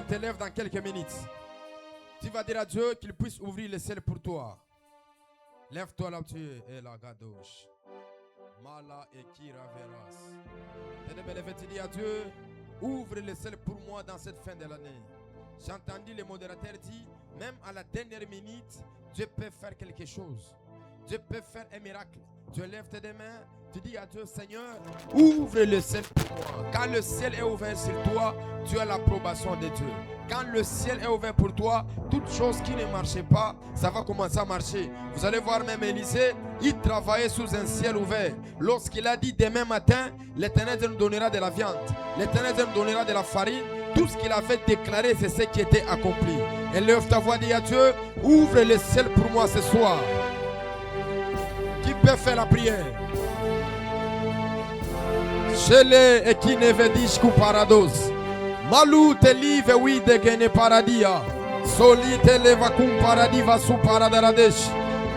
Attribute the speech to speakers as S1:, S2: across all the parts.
S1: te lève dans quelques minutes. Tu vas dire à Dieu qu'il puisse ouvrir le ciel pour toi. Lève-toi là où tu es. Et la gadoche. Mala et Kira Veras. Tu dis à Dieu, ouvre le ciel pour moi dans cette fin de l'année. J'ai entendu le modérateur dire, même à la dernière minute, Dieu peut faire quelque chose. Dieu peut faire un miracle. Tu lèves tes mains, tu dis à Dieu, Seigneur, ouvre le ciel pour moi. Quand le ciel est ouvert sur toi, tu as l'approbation de Dieu. Quand le ciel est ouvert pour toi, toute chose qui ne marchait pas, ça va commencer à marcher. Vous allez voir même Élisée, il travaillait sous un ciel ouvert. Lorsqu'il a dit demain matin, l'Éternel nous donnera de la viande, l'Éternel nous donnera de la farine, tout ce qu'il avait déclaré, c'est ce qui était accompli. Et lève ta voix, dis à Dieu, ouvre le ciel pour moi ce soir. Qui peut faire la prière? Chele et qui ne veut dire qu'au parados. Malou te live oui de gene paradia. Soli te leva cum paradis va sous paradaradesh.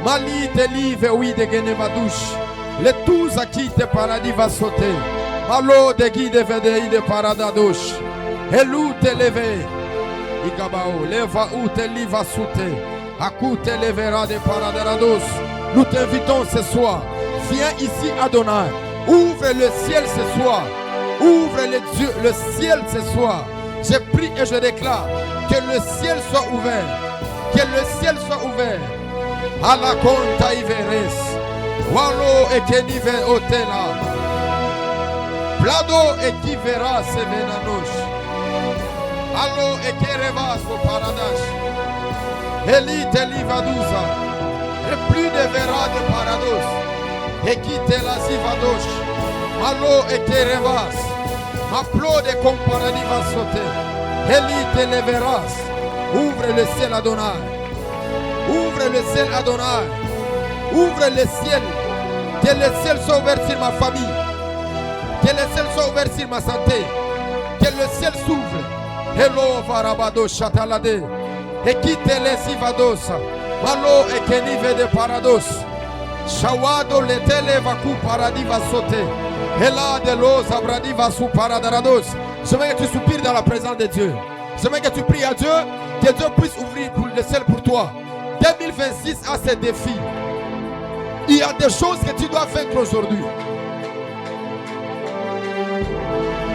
S1: Mali te live oui de gene vadouche. Le tous à qui te paradis va sauter. Malo de guide vede de paradadosh. Elou te leve. Igabao leva ou te liva sauter. Akou te levera de paradarados. Nous t'invitons ce soir. Viens ici Adonai. Ouvre le ciel ce soir. Ouvre le ciel ce soir. Je prie et je déclare que le ciel soit ouvert. Que le ciel soit ouvert. À la conta iveres. Walo et kenive otela. Plado et qui verra se venanoche. Allo et kerevas au paradis. Elite livadusa. Et plus de verra de parados. Et qui te la zivadoche. Allo et kerevas. Applaudez comme paradis va sauter. Elite les verras. Ouvre le ciel Adonai. Ouvre le ciel Adonai. Ouvre le ciel. Que le ciel soit ouvert sur ma famille. Que le ciel soit ouvert sur ma santé. Que le ciel s'ouvre. Hello varabado chatalade. Et qui te les zivadosa. Malo et kenive de parados. Shawado le tele vacu paradis va sauter. Et là de l'eau abradi va sous paradarados. Je veux que tu soupires dans la présence de Dieu. Je veux que tu pries à Dieu. Que Dieu puisse ouvrir le ciel pour toi. 2026 a ses défis. Il y a des choses que tu dois vaincre aujourd'hui.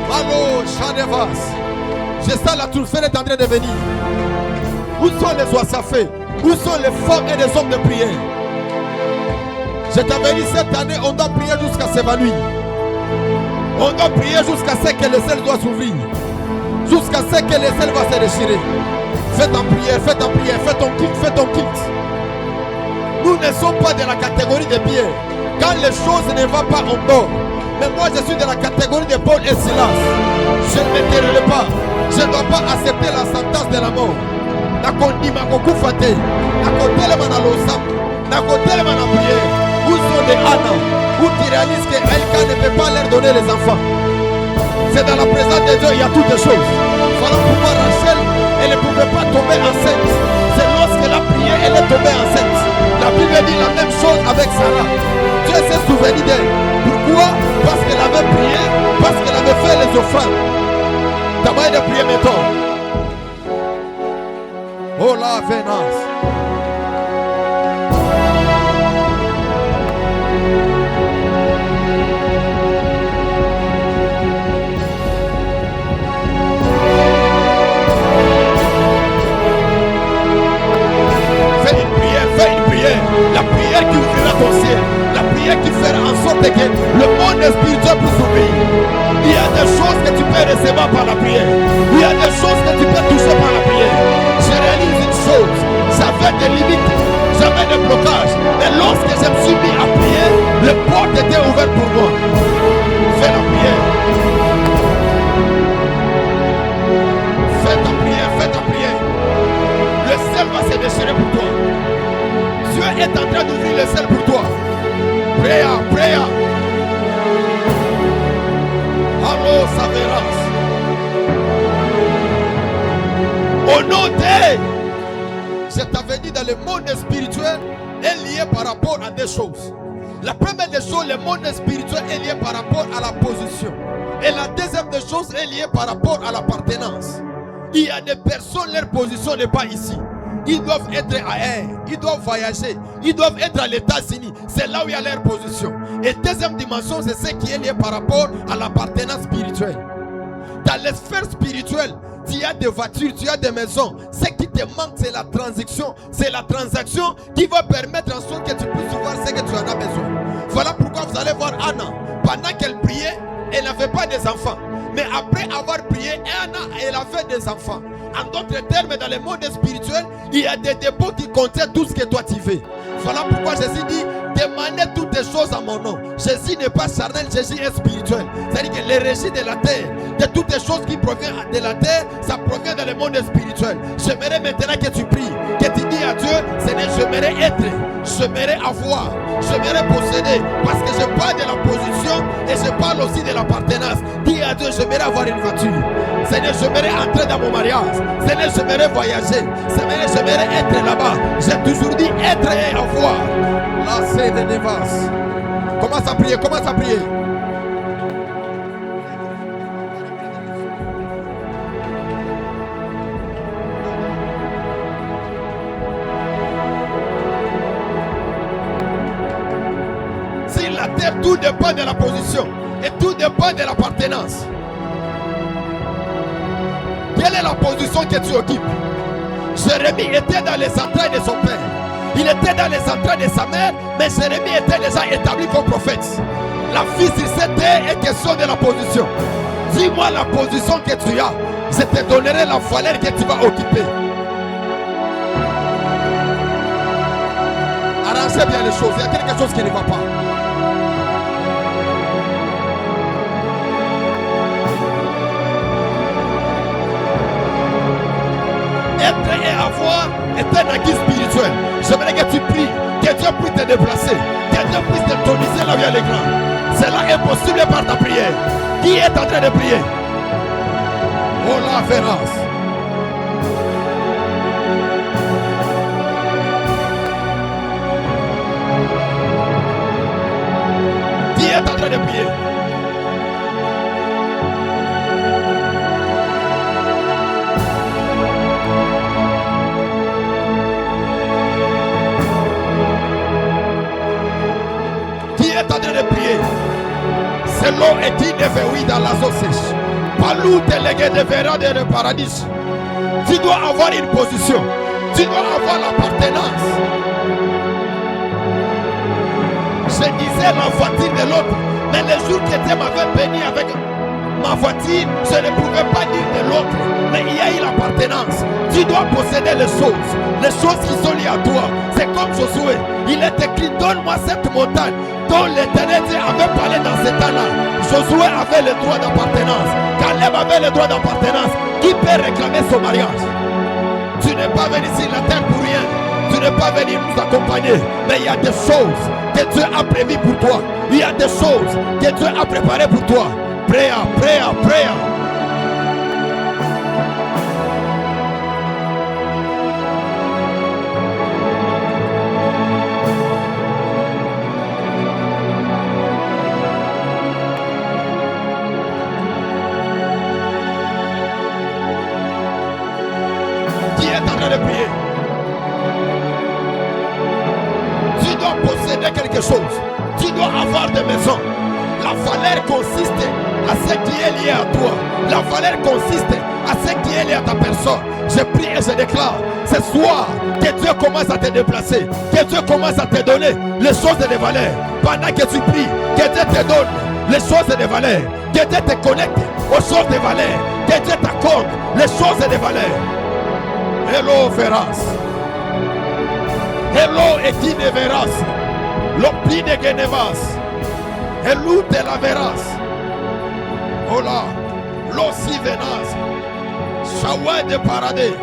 S1: Malo Chadevas. Je sens la troufferette en train de venir. Où sont les oisafés? Où sont les femmes et les hommes de prière? Je t'avais dit cette année, on doit prier jusqu'à s'évanouir. On doit prier jusqu'à ce que le ciel doit s'ouvrir. Jusqu'à ce que le ciel va se déchirer. Fais ton prière, fais ton prière, fais ton culte, fais ton culte. Nous ne sommes pas de la catégorie des pierres. Quand les choses ne vont pas, on dort. Mais moi je suis de la catégorie de Paul et Silas. Je ne m'éteinerai pas. Je ne dois pas accepter la sentence de la mort. Où sont les Anna? Où tu réalises que Elka ne peut pas leur donner les enfants? C'est dans la présence de Dieu, il y a toutes les choses. Voilà pourquoi Rachel, elle ne pouvait pas tomber enceinte. C'est lorsqu'elle a prié, elle est tombée enceinte. La Bible dit la même chose avec Sarah. Dieu s'est souvenu d'elle. Pourquoi? Parce qu'elle avait prié, parce qu'elle avait fait les offrandes. T'as moyen de prier maintenant. Oh la vénance. La prière qui ouvrira ton ciel, la prière qui fera en sorte que le monde spirituel puisse s'ouvrir. Il y a des choses que tu peux recevoir par la prière. Il y a des choses que tu peux toucher par la prière. Je réalise une chose, j'avais des limites, j'avais des blocages. Et lorsque je me suis mis à prier, les portes étaient ouvertes pour moi. Fais la prière. Fais ta prière, fais ta prière. Le ciel va se déchirer pour toi. Dieu est en train d'ouvrir le ciel pour toi. Prière, prière. Allo Saveras. Au nom de... Je t'avais dit dans le monde spirituel est lié par rapport à des choses. La première des choses, le monde spirituel est lié par rapport à la position. Et la deuxième des choses est liée par rapport à l'appartenance. Il y a des personnes, leur position n'est pas ici. Ils doivent être ailleurs, ils doivent voyager, ils doivent être à l'États-Unis. C'est là où il y a leur position. Et deuxième dimension, c'est ce qui est lié par rapport à l'appartenance spirituelle. Dans les sphères spirituelles, tu as des voitures, tu as des maisons. Ce qui te manque, c'est la transaction. C'est la transaction qui va permettre en sorte que tu puisses voir ce que tu en as besoin. Voilà pourquoi vous allez voir Anna. Pendant qu'elle priait, elle n'avait pas des enfants. Mais après avoir prié, Anna, elle a fait des enfants. En d'autres termes, dans le monde spirituel, il y a des dépôts qui contiennent tout ce que toi tu veux. Voilà pourquoi Jésus dit, demandez toutes les choses à mon nom. Jésus n'est pas charnel, Jésus est spirituel. C'est-à-dire que les régis de la terre, de toutes les choses qui proviennent de la terre, ça provient dans le monde spirituel. J'aimerais maintenant que tu pries, que tu dis à Dieu, Seigneur, j'aimerais être, j'aimerais avoir, j'aimerais posséder. Parce que je parle de la position et je parle aussi de l'appartenance. Dis à Dieu, j'aimerais avoir une voiture. Seigneur, j'aimerais entrer dans mon mariage. Seigneur, j'aimerais voyager. Seigneur, j'aimerais être là-bas. J'ai toujours dit être et avoir. Là, c'est de Nevas. Commence à prier, commence à prier. Sur la terre, tout dépend de la position et tout dépend de l'appartenance. Quelle est la position que tu occupes? Jérémie était dans les entrailles de son père. Il était dans les entrailles de sa mère, mais Jérémie était déjà établi comme prophète. La vie sur cette terre est question de la position. Dis-moi la position que tu as. Je te donnerai la valeur que tu vas occuper. Arrangez bien les choses. Il y a quelque chose qui ne va pas. Être et avoir est un acquis spirituel. J'aimerais que tu pries, que Dieu puisse te déplacer, que Dieu puisse te toniser là où il y a les grands. Cela est possible par ta prière. Qui est en train de prier? Oh la Véras. Qui est en train de prier? En train de prier. C'est l'eau et dit de oui dans la eau sèche. Palou délégué de verra de paradis. Tu dois avoir une position. Tu dois avoir l'appartenance. Je disais la voiture de l'autre. Mais le jour que Dieu m'avait béni avec ma voiture, je ne pouvais pas dire de l'autre. Mais il y a eu l'appartenance. Tu dois posséder les choses qui sont liées à toi. C'est comme Josué. Il est écrit, donne-moi cette montagne dont l'Éternel avait parlé dans ce temps-là. Josué avait le droit d'appartenance. Caleb avait le droit d'appartenance. Qui peut réclamer son mariage? Tu n'es pas venu sur la terre pour rien. Tu n'es pas venu nous accompagner. Mais il y a des choses que Dieu a prévues pour toi. Il y a des choses que Dieu a préparées pour toi. Prière, prière, prière. De prier. Tu dois posséder quelque chose. Tu dois avoir des maisons. La valeur consiste à ce qui est lié à toi. La valeur consiste à ce qui est lié à ta personne. Je prie et je déclare ce soir que Dieu commence à te déplacer, que Dieu commence à te donner les choses de valeur. Pendant que tu pries, que Dieu te donne les choses de valeur, que Dieu te connecte aux choses de valeur, que Dieu t'accorde les choses de valeur. Hello Veras. Hello Eti de Veras. L'opli de Genevas. Hello de la Veras. Hola. L'ossi Venas. Shawa de Paradis.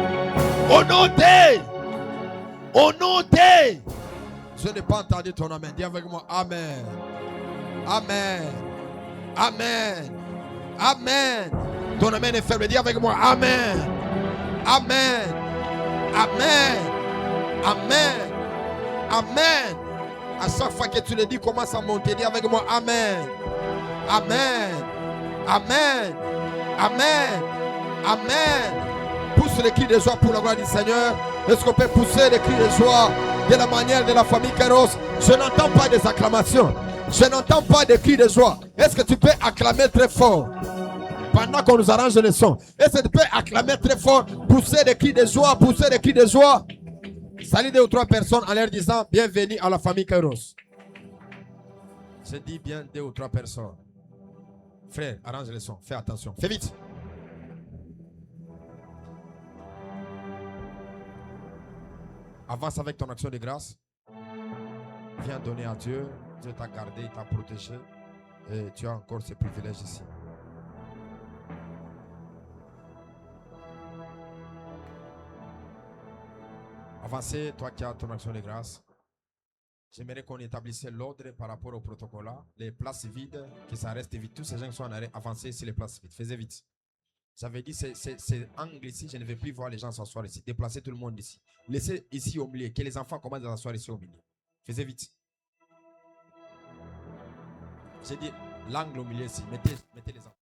S1: Au nom de. Au nom de. Je n'ai pas entendu ton amen. Dis avec moi Amen. Amen. Amen. Amen. Ton amen est faible. Dis avec moi Amen. Amen. Amen. Amen. Amen. À chaque fois que tu le dis, commence à monter. Dis avec moi Amen. Amen. Amen. Amen. Amen. pousse les cris de joie pour la gloire du Seigneur? Est-ce qu'on peut pousser les cris de joie de la manière de la famille Kairos? Je n'entends pas des acclamations. Je n'entends pas des cris de joie. Est-ce que tu peux acclamer très fort pendant qu'on nous arrange le son? Est-ce que tu peux acclamer très fort, pousser des cris de joie, pousser des cris de joie? Salut 2 ou 3 personnes en leur disant bienvenue à la famille Kairos. Je dis bien 2 ou 3 personnes. Frère, arrange le son. Fais attention. Fais vite. Avance avec ton action de grâce. Viens donner à Dieu. Dieu t'a gardé, il t'a protégé. Et tu as encore ce privilège ici. Avancez, toi qui as ton action de grâce. J'aimerais qu'on établisse l'ordre par rapport au protocole. Les places vides, que ça reste vide. Tous ces gens qui sont en arrêt, avancez sur les places vides. Faisez vite. J'avais dit, c'est angle ici, je ne vais plus voir les gens s'asseoir ici. Déplacez tout le monde ici. Laissez ici au milieu, que les enfants commencent à s'asseoir ici au milieu. Faisez vite. J'ai dit, l'angle au milieu ici. Mettez les enfants.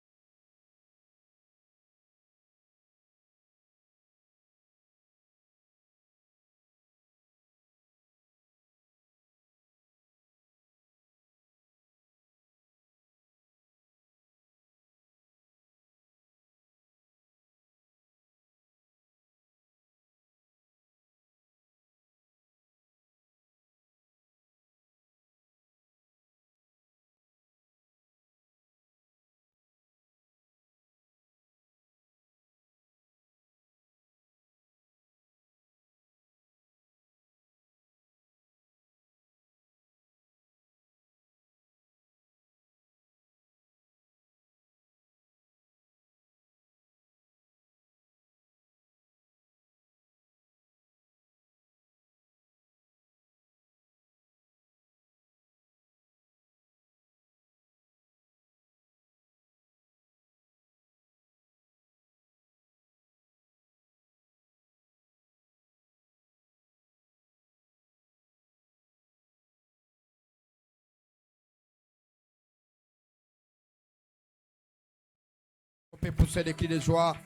S1: On peut pousser des cris de joie.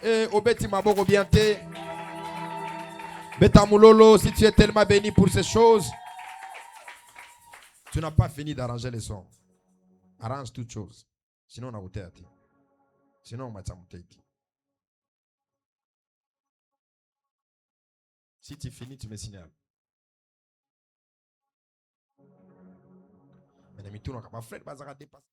S1: Et au Beti Maboko Bienté. Betamulolo, si tu es tellement béni pour ces choses, tu n'as pas fini d'arranger les sons. Arrange toutes choses. Sinon, on a voté à ti. Sinon, on m'a dit. Si tu finis, tu me signales. Mais tout le monde n'a pas fait de bazar à dépasser.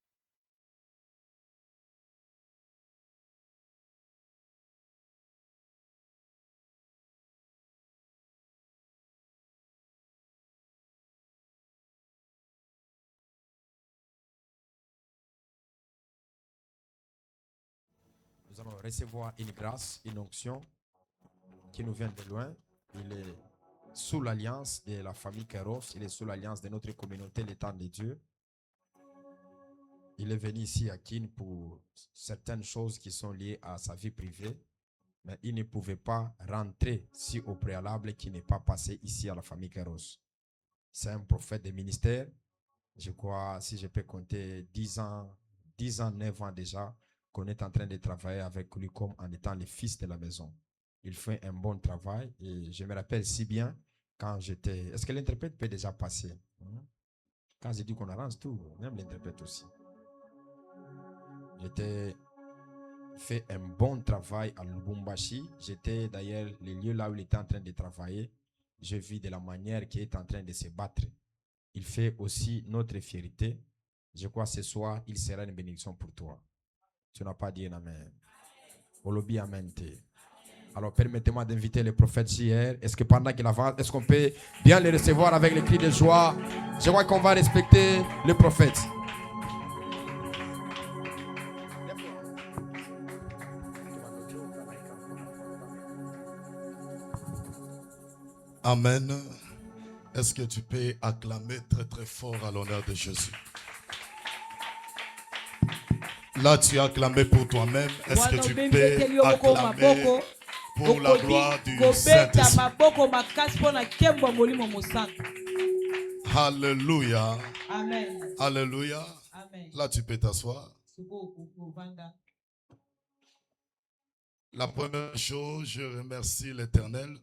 S1: Nous allons recevoir une grâce, une onction qui nous vient de loin. Il est sous l'alliance de la famille Kairos. Il est sous l'alliance de notre communauté, l'étang de Dieu. Il est venu ici à Kin pour certaines choses qui sont liées à sa vie privée. Mais il ne pouvait pas rentrer si au préalable qui n'est pas passé ici à la famille Kairos. C'est un prophète de ministère. Je crois, si je peux compter 10 ans, 9 ans déjà, qu'on est en train de travailler avec lui comme en étant le fils de la maison. Il fait un bon travail et je me rappelle si bien quand j'étais... Est-ce que l'interprète peut déjà passer? Quand j'ai dit qu'on arrange tout, même l'interprète aussi. J'étais fait un bon travail à Lubumbashi. J'étais d'ailleurs le lieu là où il était en train de travailler. Je vis de la manière qu'il est en train de se battre. Il fait aussi notre fierté. Je crois que ce soir, il sera une bénédiction pour toi. Tu n'as pas dit un amen. Olobi amen. Alors permettez-moi d'inviter le prophète hier. Est-ce que pendant qu'il avance, est-ce qu'on peut bien le recevoir avec les cris de joie? Je crois qu'on va respecter le prophète.
S2: Amen. Est-ce que tu peux acclamer très très fort à l'honneur de Jésus? Là, tu as acclamé pour toi-même. Est-ce que tu peux acclamer pour la gloire du Saint-Esprit? Alléluia.
S3: Amen.
S2: Alléluia.
S3: Amen.
S2: Là, tu peux t'asseoir. La première chose, je remercie l'Éternel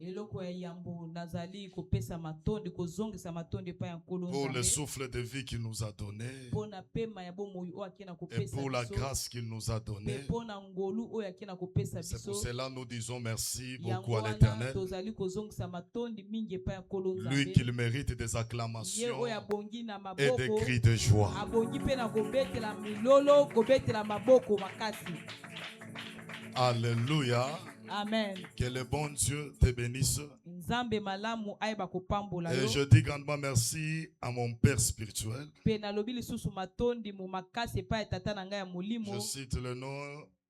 S3: eloko ya yambo nazali kopesa matondi kozongisa matondi pa ya nkolo
S2: pour le
S3: nzambe
S2: souffle de vie qu'il nous a donné
S3: pona pema ya bomoi oyo akena
S2: et
S3: kopesa
S2: pour la
S3: biso
S2: grâce qu'il nous a
S3: pe
S2: donnée.
S3: pona ngolu oyo akena kopesa
S2: C'est pour
S3: biso
S2: cela que nous disons merci
S3: yango
S2: beaucoup à
S3: wana
S2: l'Éternel.
S3: tozali kozongisa matondi mingi epai ya nkolo
S2: Lui
S3: nzambe
S2: qui mérite des
S3: ye
S2: acclamations
S3: oyo abongi na
S2: et des
S3: maboko
S2: cris de joie.
S3: abongi mpe na kobetela milolo kobetela maboko makasi.
S2: Alléluia.
S3: Amen.
S2: Que le bon Dieu te bénisse.
S3: Nzambe malamu ayeba kopambola
S2: Et
S3: yo
S2: je dis grandement merci à mon Père spirituel.
S3: pe nalobi lisusu matondi mu makasi epai ya tata na ngai ya molimo.
S2: Je cite le nom,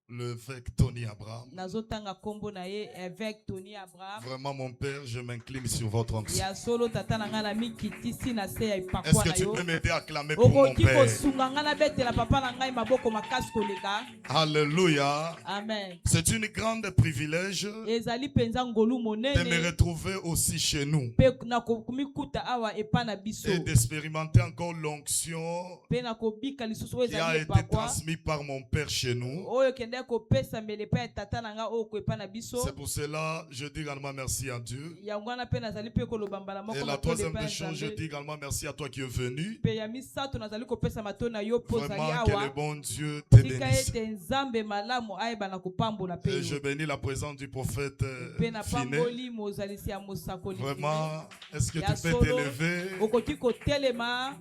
S2: l'évêque Tony Abraham.
S3: Nazotanga kombo na ye évêque Tony Abraham.
S2: Vraiment, mon Père, je m'incline sur votre onction.
S3: Ya solo tata na ngai na mikitisi na se ya
S2: Est-ce
S3: ipakwa
S2: que
S3: na
S2: tu
S3: yo.
S2: peux m'aider à clamer pour mon
S3: Okoki
S2: Père?
S3: kosunga ngai na betela papa na ngai maboko makasi koleka.
S2: Alléluia.
S3: Amen.
S2: C'est une grande privilège
S3: Ezali penza ngolu
S2: de me
S3: monene
S2: retrouver aussi chez nous
S3: pe na komikuta awa epa na biso
S2: et d'expérimenter encore l'onction
S3: pe na kobika lisusu oyo
S2: qui a
S3: ezali
S2: été
S3: epakwa
S2: transmise par mon Père chez nous.
S3: oyo kende kopesa mbele epai ya tata na ngai oyo koepa na biso.
S2: C'est pour cela que je dis également merci à Dieu.
S3: Yango wana pe nazali pe koloba mbala moko
S2: Et la
S3: matondi
S2: troisième
S3: epai
S2: des
S3: ya
S2: choses, je
S3: Nzambe.
S2: dis également merci à toi qui es venu.
S3: Pe ya misato nazali kopesa matondi na yo mpo ozali
S2: Vraiment, que le
S3: awa.
S2: bon Dieu te
S3: Tika
S2: bénisse.
S3: ete Nzambe malamu ayeba na kopambola pe
S2: Et je
S3: yo.
S2: bénis la présence du prophète
S3: Pe na
S2: Finet.
S3: pamboli mozalisi ya mosakoli Finet.
S2: Vraiment, est-ce que
S3: Ya
S2: tu peux
S3: solo,
S2: t'élever?
S3: okoki kotelema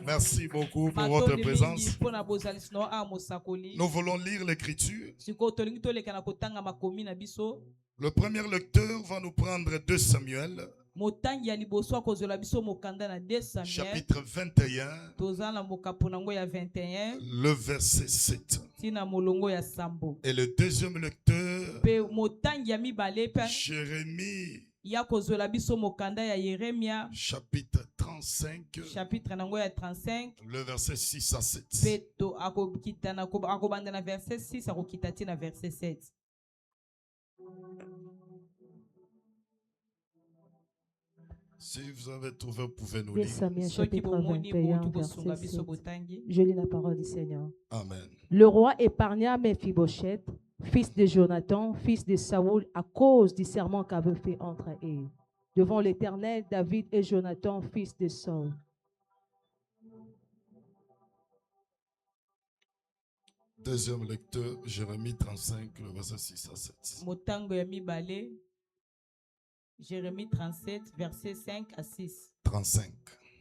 S2: Merci beaucoup pour votre
S3: matondi mingi
S2: présence.
S3: mpo na bozalisi no a mosakoli.
S2: Nous voulons lire l'écriture.
S3: Sikoyo tolingi toleka na kotanga makomi na biso.
S2: Le premier lecteur va nous prendre 2 Samuel,
S3: Motangi ya liboso akozela biso mokanda na 2 Samuel.
S2: chapitre 21,
S3: Toza na mokapo nango ya 21
S2: le verset 7.
S3: tina molongo ya sambo.
S2: Et le deuxième lecteur,
S3: Pe motangi ya mibale pe
S2: Jérémie,
S3: ya kozela biso mokanda ya Yeremia
S2: chapitre 35,
S3: chapitre nango ya 35
S2: le verset 6 à 7.
S3: pe to akokita na akobanda na verset 6 akokita ti na verset 7.
S2: Si vous avez trouvé, vous pouvez nous
S4: 2
S2: lire.
S4: Samuel
S3: Soki
S4: chapitre
S3: bomoni
S4: 21,
S3: botu kosunga
S4: verset
S3: biso
S4: 7.
S3: botangi.
S4: Je lis la parole du Seigneur.
S2: Amen.
S4: Le roi épargna Mephibosheth, fils de Jonathan, fils de Saoul, à cause du serment qu'avait fait entre eux. Devant l'Éternel, David et Jonathan, fils de Saul.
S2: Deuxième lecteur, Jérémie 35, le verset 6 à 7.
S3: Motango ya mibale Jérémie 37 verset 5 à 6.
S2: 35.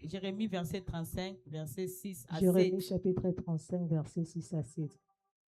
S3: Jérémie verset 35 verset 6 à 7.
S4: Jérémie chapitre 35, verset 6 à 7.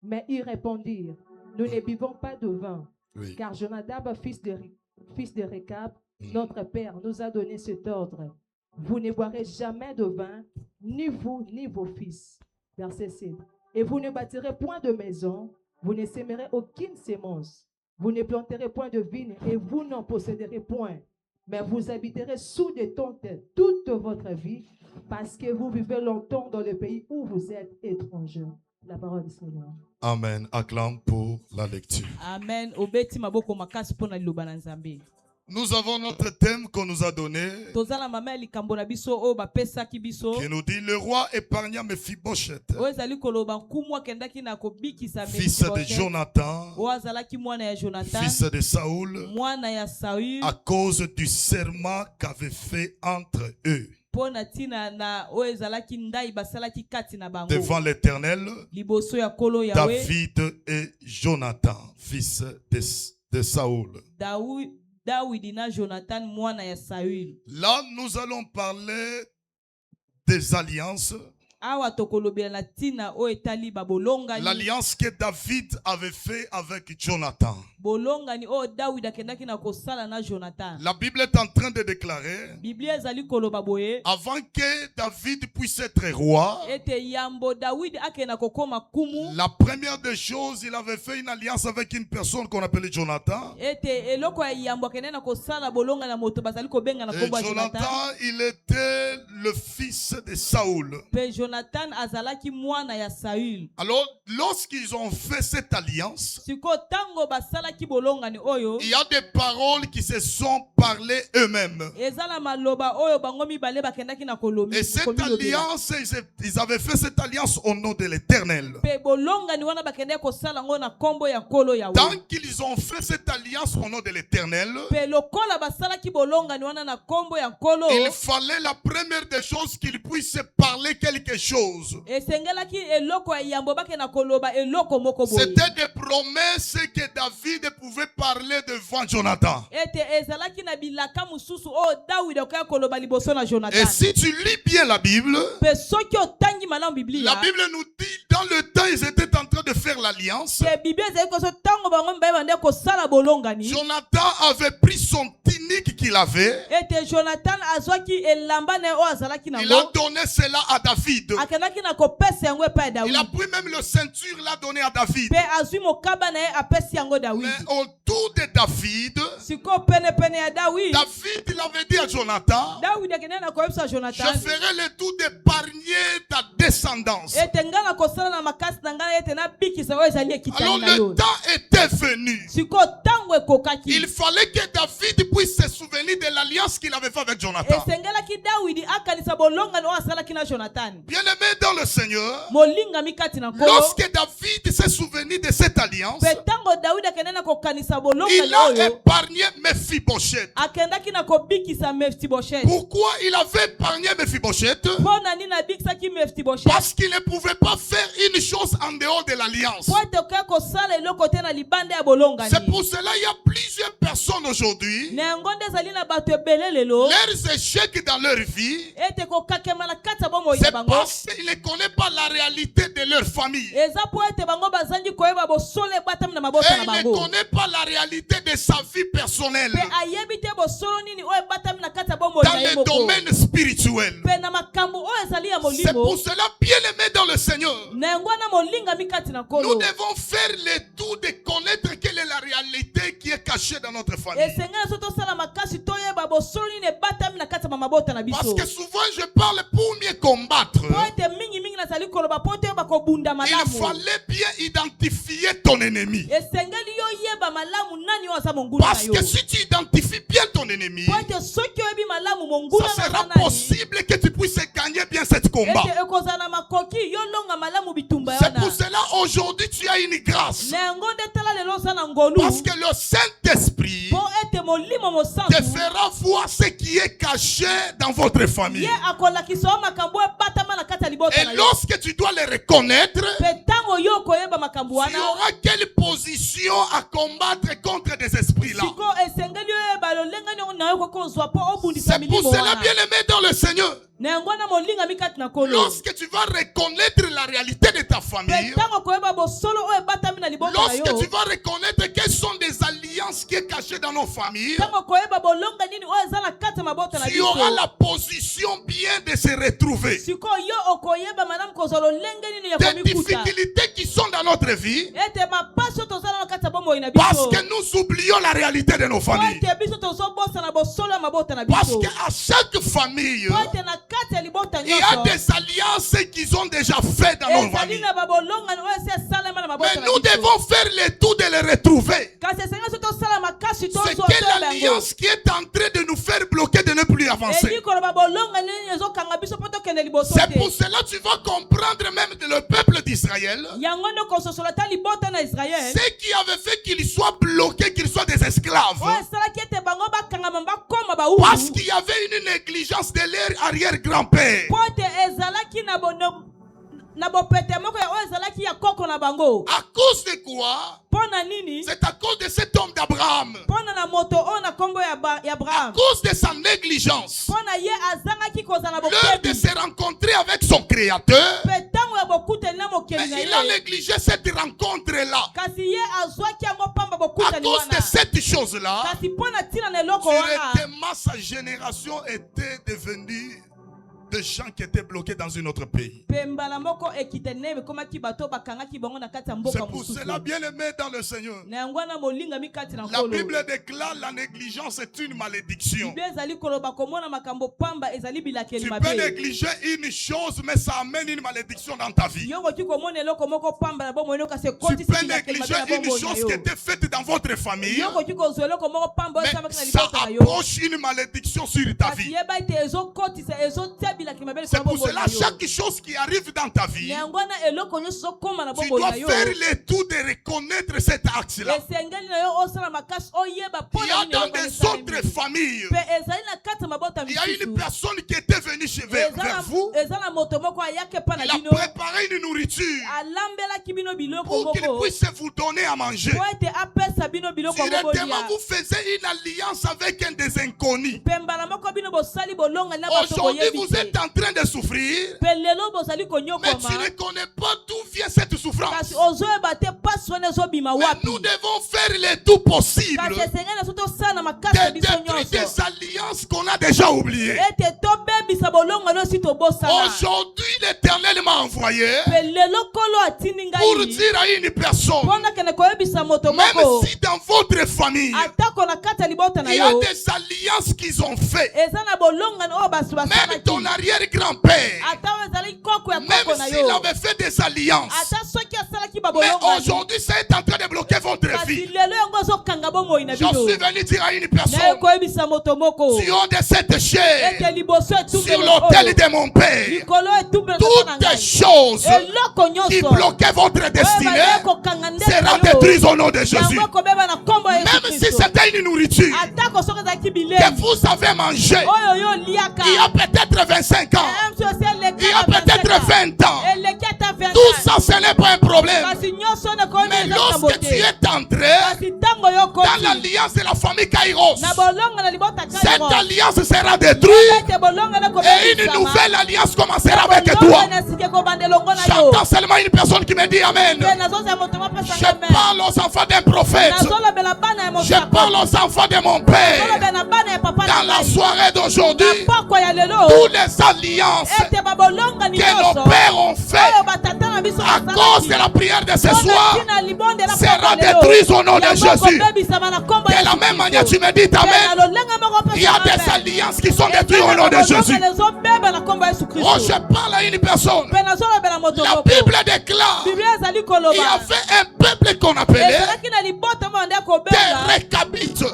S4: Mais ils répondirent, nous ne buvons pas de vin,
S2: Oui.
S4: car Jonadab, fils de Récab, notre père, nous a donné cet ordre. Vous ne boirez jamais de vin, ni vous, ni vos fils. Verset 7. Et vous ne bâtirez point de maison, vous ne sèmerez aucune sémence, vous ne planterez point de vigne, et vous n'en posséderez point. Mais vous habiterez sous des tentes toute votre vie, parce que vous vivez longtemps dans le pays où vous êtes étrangers. La parole du Seigneur.
S2: Amen. Acclame pour la lecture.
S3: Amen. Obeti maboko makasi pona liloba na Nzambe.
S2: Nous avons notre thème qu'on nous a donné
S3: Tozala mama likambo na biso o bapesaki biso.
S2: qui nous dit le roi épargna Mephibosheth,
S3: O ezali koloba nkumu akendaki na kobikisa
S2: fils de
S3: Mephibosheth.
S2: Jonathan,
S3: O azalaki mwana ya Jonathan.
S2: fils de Saoul,
S3: Mwana ya Saül.
S2: à cause du serment qu'avait fait entre eux
S3: Pona tina na o ezalaki ndai basalaki kati na bango.
S2: devant l'Éternel,
S3: Liboso ya kolo yawe.
S2: David et Jonathan, fils de Saoul.
S3: Dawidi na Jonathan mwana ya Saül.
S2: Là, nous allons parler des alliances.
S3: Awa tokolobela na tina o etali babolongani.
S2: L'alliance que David avait fait avec Jonathan.
S3: Bolongani o Dawidi akendaki na kosala na Jonathan.
S2: La Bible est en train de déclarer,
S3: Biblia ezali koloba boye.
S2: avant que David puisse être roi,
S3: Ete yambo Dawidi akena kokoma kumu.
S2: la première des choses, il avait fait une alliance avec une personne qu'on appelait Jonathan.
S3: Ete eloko ya yambo akena na kosala bolonga na moto bazali kobenga na
S2: Et
S3: kombo ya Jonathan.
S2: Jonathan, il était le fils de Saoul.
S3: Pe Jonathan azalaki mwana ya Saül.
S2: Alors, lorsqu'ils ont fait cette alliance,
S3: Siko tango basalaki bolonga ni oyo.
S2: il y a des paroles qui se sont parlé eux-mêmes.
S3: ezala maloba oyo bango mibale bakendaki na kolomi.
S2: Et cette alliance, ils avaient fait cette alliance au nom de l'Éternel.
S3: Pe bolonga ni wana bakendaki kosala ngo na kombo ya nkolo Yahweh.
S2: Tant qu'ils ont fait cette alliance au nom de l'Éternel,
S3: Pe lokola basalaki bolonga ni wana na kombo ya nkolo.
S2: il fallait la première des choses qu'ils puissent parler quelque chose.
S3: Esengelaki eloko ya yambo bake na koloba eloko moko boye.
S2: C'était des promesses que David pouvait parler devant Jonathan.
S3: Ete ezalaki na bilaka mususu o David okoya koloba liboso na Jonathan.
S2: Et si tu lis bien la Bible,
S3: Pe soki otangi malamu Biblia.
S2: la Bible nous dit dans le temps ils étaient en train de faire l'alliance.
S3: Pe Biblia ezali koso tango bango mbaye bande kosala bolonga ni.
S2: Jonathan avait pris son tunique qu'il avait.
S3: Ete Jonathan azwaki elamba na o azalaki na
S2: Il a
S3: ngo.
S2: donné cela à David.
S3: Akendaki na kopesa yango epai ya David.
S2: Il a pris même le ceinture, il a donné à David.
S3: Pe azwi mokaba na ye apesi yango David.
S2: Mais autour de David,
S3: Siko pene pene ya David.
S2: David il avait dit à Jonathan,
S3: David akendaki na koyebisa
S2: je
S3: Jonathan.
S2: ferai le tout d'épargner ta descendance.
S3: Ete nga na kosala na makasi na ngai ete na bikisa oyo ezali
S2: Alors
S3: ekitani na yo.
S2: le temps était venu.
S3: Siko tango ekokaki.
S2: Il fallait que David puisse se souvenir de l'alliance qu'il avait fait avec Jonathan.
S3: Esengelaki David akanisa bolonga no asalaki na Jonathan.
S2: Bien-aimé dans le Seigneur,
S3: Molinga mikati na nkolo.
S2: lorsque David s'est souvenu de cette alliance,
S3: Pe tango David akende na kokanisa bolonga
S2: il
S3: na
S2: a
S3: oyo.
S2: épargné Mephibosheth.
S3: Akendaki na kobikisa Mephibosheth.
S2: Pourquoi il avait épargné Mephibosheth?
S3: Pona nini abikisaki Mephibosheth?
S2: Parce qu'il ne pouvait pas faire une chose en dehors de l'alliance.
S3: Po ete okoya kosala eloko te na libanda ya bolonga
S2: C'est
S3: ni.
S2: pour cela qu'il y a plusieurs personnes aujourd'hui,
S3: Na yango nde ezali na bato ebele lelo.
S2: leurs échecs dans leur vie,
S3: Ete kokakema na kati ya bomoi
S2: c'est
S3: na bango.
S2: parce qu'ils ne connaissent pas la réalité de leur famille.
S3: Eza po ete bango bazangi koyeba bosolo ebatami na mabota
S2: Et
S3: na
S2: il ne
S3: bango.
S2: connaît pas la réalité de sa vie personnelle
S3: Pe ayebi te bosolo nini oyo ebatami na kati ya bomoi
S2: dans
S3: na ye
S2: le
S3: moko.
S2: domaine spirituel.
S3: Pe na makambo oyo ezali ya
S2: C'est pour
S3: molimo.
S2: cela, bien aimé dans le Seigneur,
S3: Na yango wana molinga mikati na
S2: nous
S3: nkolo.
S2: devons faire le tout de connaître quelle est la réalité qui est cachée dans notre famille.
S3: Esengela so tosala makasi toyeba bosolo nini ebatami na kati ya mabota na
S2: Parce
S3: biso.
S2: que souvent je parle pour mieux combattre.
S3: Po ete mingi nazali koloba po toyeba kobunda
S2: Il
S3: malamu.
S2: fallait bien identifier ton ennemi.
S3: Esengeli yo yeba malamu nani oyo aza monguna na
S2: Parce
S3: yo.
S2: que si tu identifies bien ton ennemi,
S3: Po ete soki oyebi malamu monguna
S2: ça
S3: na
S2: sera
S3: nani.
S2: possible que tu puisses gagner bien cette combat.
S3: Ete ekozala na makoki yo longa malamu bitumba
S2: C'est pour
S3: yana.
S2: cela aujourd'hui tu as une grâce.
S3: Na yango nde tala lelo oza na ngolu.
S2: Parce que le Saint-Esprit
S3: Po ete molimo
S2: te
S3: mosantu.
S2: fera voir ce qui est caché dans votre famille.
S3: Ye akolakisa yo makambo ebatama na kati ya libota
S2: Et
S3: na yo.
S2: lorsque tu dois les reconnaître,
S3: Pe tango yo koyeba makambo
S2: tu
S3: wana.
S2: auras quelle position à combattre contre des esprits-là.
S3: Siko esengeli yo yeba lolenga ni na yo kokozwa po obundisa
S2: C'est pour
S3: milimo
S2: cela,
S3: wana.
S2: bien aimé dans le Seigneur,
S3: Na yango na molinga mikati na kolo.
S2: lorsque tu vas reconnaître la réalité de ta
S3: Pe
S2: famille,
S3: tango koyeba bosolo oyo ebatami na libota na yo.
S2: lorsque tu vas reconnaître quelles sont des alliances qui sont cachées dans nos familles,
S3: Tango koyeba bolonga nini oyo eza na kati ya mabota na
S2: tu
S3: biso.
S2: auras la position bien de se retrouver.
S3: Siko yo okoyeba malamu kozwa lolenge nini ya
S2: Des
S3: komikuta.
S2: difficultés qui sont dans notre vie
S3: Ete mapasi oyo tozala na kati ya bomoi na
S2: parce
S3: biso.
S2: que nous oublions la réalité de nos
S3: Po
S2: familles.
S3: ete biso tozobosa na bosolo ya mabota na
S2: Parce
S3: biso.
S2: qu'à chaque famille,
S3: Po ete na kati ya libota
S2: il y a
S3: nyonso.
S2: des alliances qu'ils ont déjà fait dans nos
S3: Ezali
S2: familles.
S3: na babolonga oyo esi esalema na
S2: Mais
S3: mabota na
S2: nous
S3: biso.
S2: devons faire le tout de les retrouver.
S3: Kasi esengi so tosala makasi
S2: C'est
S3: tozwa
S2: quelle
S3: toyeba yango.
S2: alliance qui est en train de nous faire bloquer de ne plus avancer.
S3: Eli koloba bolonga nini ezokanga biso po tokende liboso
S2: C'est
S3: te.
S2: pour cela que tu vas comprendre même le peuple d'Israël.
S3: Yango nde kososola ta libota na Israel.
S2: Ce qui avait fait qu'ils soient bloqués, qu'ils soient des esclaves.
S3: Oyo esalaki ete bango bakangama bakoma
S2: Parce
S3: bawutu.
S2: qu'il y avait une négligence de leur arrière-grand-père.
S3: Po ete ezalaki na bopete moko ya oyo ezalaki ya koko na bango.
S2: À cause de quoi?
S3: Mpo na nini?
S2: C'est à cause de cet homme d'Abraham.
S3: Mpona na moto oyo na kombo ya
S2: À
S3: Abraham.
S2: cause de sa négligence.
S3: Mpona ye azangaki kozala
S2: L'heure de
S3: bokebi.
S2: se rencontrer avec son créateur.
S3: Pe ntango ya bokutani na
S2: Mais
S3: mokeli na
S2: il a
S3: ye.
S2: négligé cette rencontre-là.
S3: Kasi ye azwaki yango pamba
S2: À
S3: bokutani
S2: cause de
S3: wana.
S2: cette chose-là,
S3: Kasi mpona ntina na eloko wana.
S2: directement sa génération était devenue de gens qui étaient bloqués dans un autre pays. C'est pour cela, bien aimé dans le Seigneur, la Bible déclare la négligence est une malédiction. Tu peux négliger une chose, mais ça amène une malédiction dans ta vie. Tu peux négliger une chose qui était faite dans votre famille, mais ça approche une malédiction sur ta vie. C'est pour cela, chaque chose qui arrive dans ta vie, tu dois faire le tout de reconnaître cet axe-là. Il y a dans des autres familles, il y a une personne qui était venue vers vous. Il a préparé une nourriture pour qu'il puisse vous donner à manger. Directement, vous faisiez une alliance avec un des inconnus. Aujourd'hui, vous êtes en train de souffrir, mais tu ne connais pas d'où vient cette souffrance. Mais nous devons faire le tout possible de détruire des alliances qu'on a déjà oubliées. Aujourd'hui, l'Éternel m'a envoyé pour dire à une personne, même si dans votre famille, il y a des alliances qu'ils ont fait, même ton arrière-grand-père, même s'il avait fait des alliances, mais aujourd'hui, ça est en train de bloquer votre vie. Je suis venu dire à une personne, sur de cette chair, sur l'autel de mon Père, toutes les choses qui bloquaient votre destinée seront détruites au nom de Jésus. Même si c'était une nourriture que vous avez mangée il y a peut-être 25 ans, il y a peut-être 20 ans, tout ça ce n'est pas un problème. Mais lorsque tu es entré dans l'alliance de la famille Kairos, cette alliance sera détruite et une nouvelle alliance commencera avec toi. J'entends seulement une personne qui me dit Amen. Je parle aux enfants d'un prophète. Je parle aux enfants de mon Père. Dans la soirée d'aujourd'hui, toutes les alliances que nos pères ont fait à cause de la prière de ce soir sera détruite au nom de Jésus. De la même manière, tu me dis Amen. Il y a des alliances qui sont détruites au nom de Jésus. Oh, je parle à une personne. La Bible déclare qu'il y avait un peuple qu'on appelait des Récabites.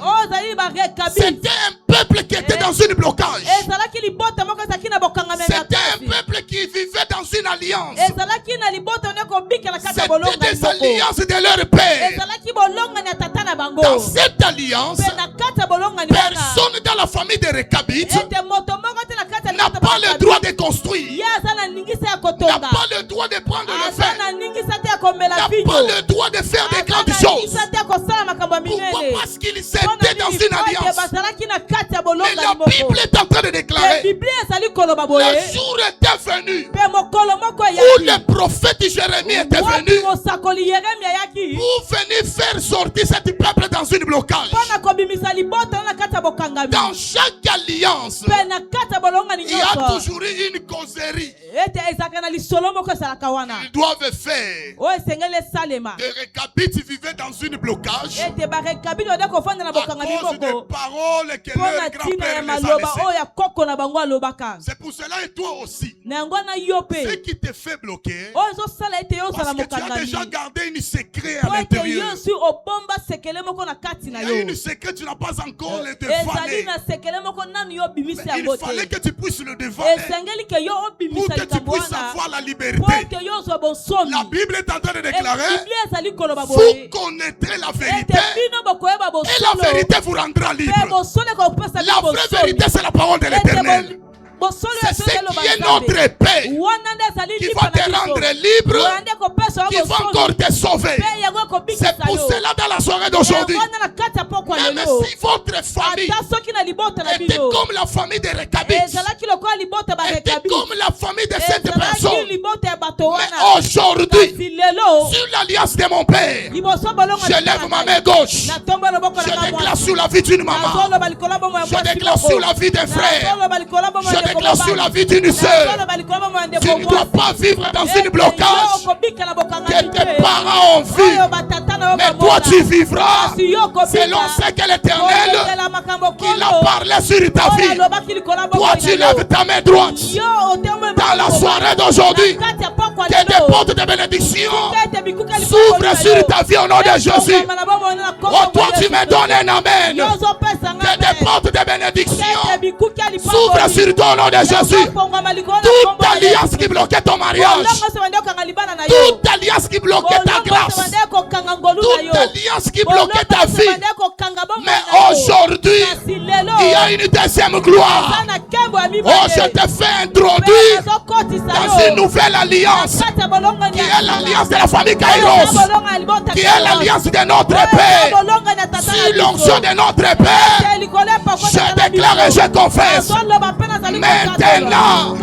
S2: C'était un peuple qui était dans un blocage. C'était un peuple qui vivait dans une alliance. C'était des alliances de leur père. Dans cette alliance, personne dans la famille des Récabites n'a pas le droit de construire, n'a pas le droit de prendre le fer, n'a pas le droit de faire des grandes choses. Pourquoi? Parce qu'ils étaient dans une alliance. Mais la Bible est en train de déclarer, le jour était venu où le prophète Jérémie était venu pour venir faire sortir cet peuple dans une blocage. Dans chaque alliance, il y a toujours eu une causerie. Ils doivent faire. Les Récabites vivaient dans une blocage à cause des paroles que leur grand-père les a laissées. C'est pour cela et toi aussi, ce qui te fait bloquer, parce que tu as déjà gardé une secret à l'intérieur. Il y a une secret, tu n'as pas encore le dévoilé. Il fallait que tu puisses le dévoiler pour que tu puisses avoir la liberté. La Bible est en train de déclarer, vous connaîtrez la vérité et la vérité vous rendra libre. La vraie vérité, c'est la parole de l'Éternel. C'est ce qui est notre épée qui va te rendre libre, qui va encore te sauver. C'est pour cela dans la soirée d'aujourd'hui, même si votre famille était comme la famille des Récabites, était comme la famille de cette personne, Mais aujourd'hui, sur l'alliance de mon père, je lève ma main gauche. Je déclare sur la vie d'une maman. Je déclare sur la vie des frères. Je déclare sur la vie d'une sœur. Tu ne dois pas vivre dans une blocage que tes parents ont vu. Mais toi tu vivras selon ce que l'Éternel qu'il a parlé sur ta vie. Toi tu lèves ta main droite. Dans la soirée d'aujourd'hui, que des portes de bénédiction s'ouvrent sur ta vie au nom de Jésus. Oh, toi tu me donnes un amen. Que des portes de bénédiction s'ouvrent sur toi au nom de Jésus. Toute alliance qui bloquait ton mariage, toute alliance qui bloquait ta grâce, toute alliance qui bloquait ta vie, mais aujourd'hui il y a une deuxième gloire. Oh, je te fais introduire dans une nouvelle alliance qui est l'alliance de la famille Kairos, qui est l'alliance de notre Père. Sur l'onction de notre Père, je déclare et je confesse, maintenant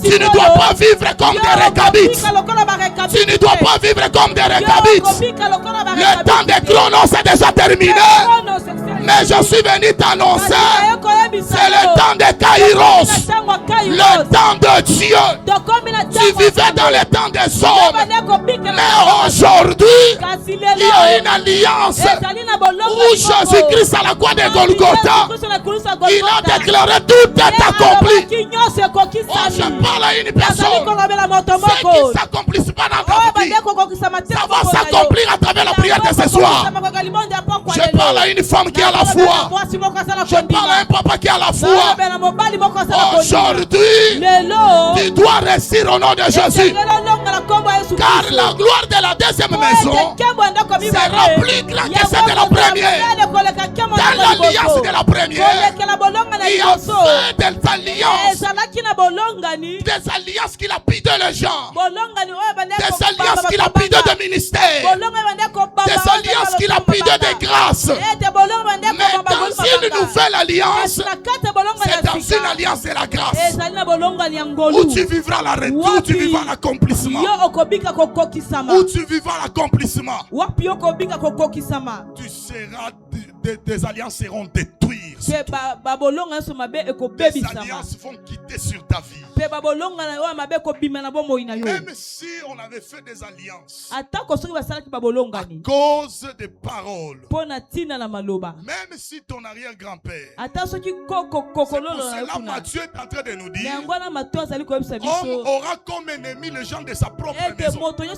S2: tu ne dois pas vivre comme des récabites. Tu ne dois pas vivre comme des récabites. Le temps des chronos est déjà terminé, mais je suis venu t'annoncer, c'est le temps de Kairos, le temps de Dieu. Tu vivais dans le temps des hommes, mais aujourd'hui il y a une alliance où Jésus-Christ à la croix de Golgotha, il a déclaré tout est accompli. Oh, je parle à une personne, ce qui ne s'accomplisse pas dans ta vie, ça va s'accomplir à travers la prière de ce soir. Je parle à une femme qui a la foi. Je parle à un papa qui a la foi. Aujourd'hui, tu dois réussir au nom de Jésus. Car la gloire de la deuxième maison sera plus grande que celle de la première. Dans l'alliance de la première, il y a fait des alliances. Des alliances qui lapident les gens. Des alliances qui lapident des ministères. Des alliances qui lapident des grâces. Mais dans une nouvelle alliance, c'est dans une alliance de la grâce où tu vivras la retour, où tu vivras l'accomplissement. Où tu vivras l'accomplissement. Tu seras, des alliances seront détruites. Des alliances vont quitter sur ta vie. Même si on avait fait des alliances à cause des paroles, même si ton arrière-grand-père, c'est pour cela Matthieu est en train de nous dire, homme aura comme ennemi les gens de sa propre maison. Cela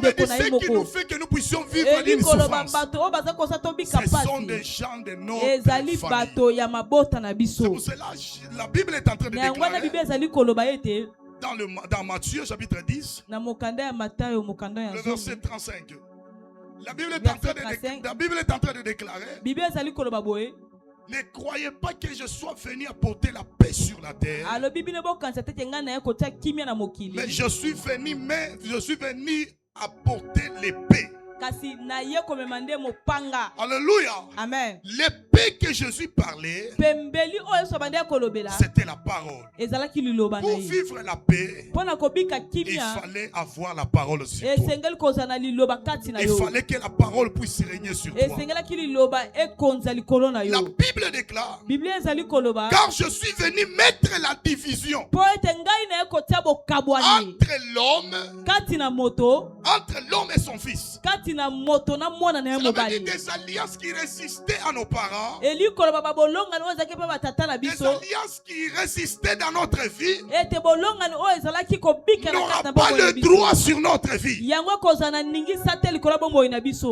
S2: veut dire ce qui nous fait que nous puissions vivre d'une souffrance. Ce sont des gens de notre famille. C'est pour cela la Bible est en train de déclarer dans Matthieu chapitre 10, le verset 35. La Bible est en train de déclarer, ne croyez pas que je sois venu apporter la paix sur la terre. Mais je suis venu apporter l'épée. Alléluia. Amen. L'épée que Jésus parlait, c'était la parole. Pour vivre la paix, il fallait avoir la parole sur toi. Il fallait que la parole puisse régner sur toi. La Bible déclare, car je suis venu mettre la division entre l'homme et son fils. Cela veut dire des alliances qui résistaient à nos parents, des alliances qui résistaient dans notre vie, n'aura pas le droit sur notre vie.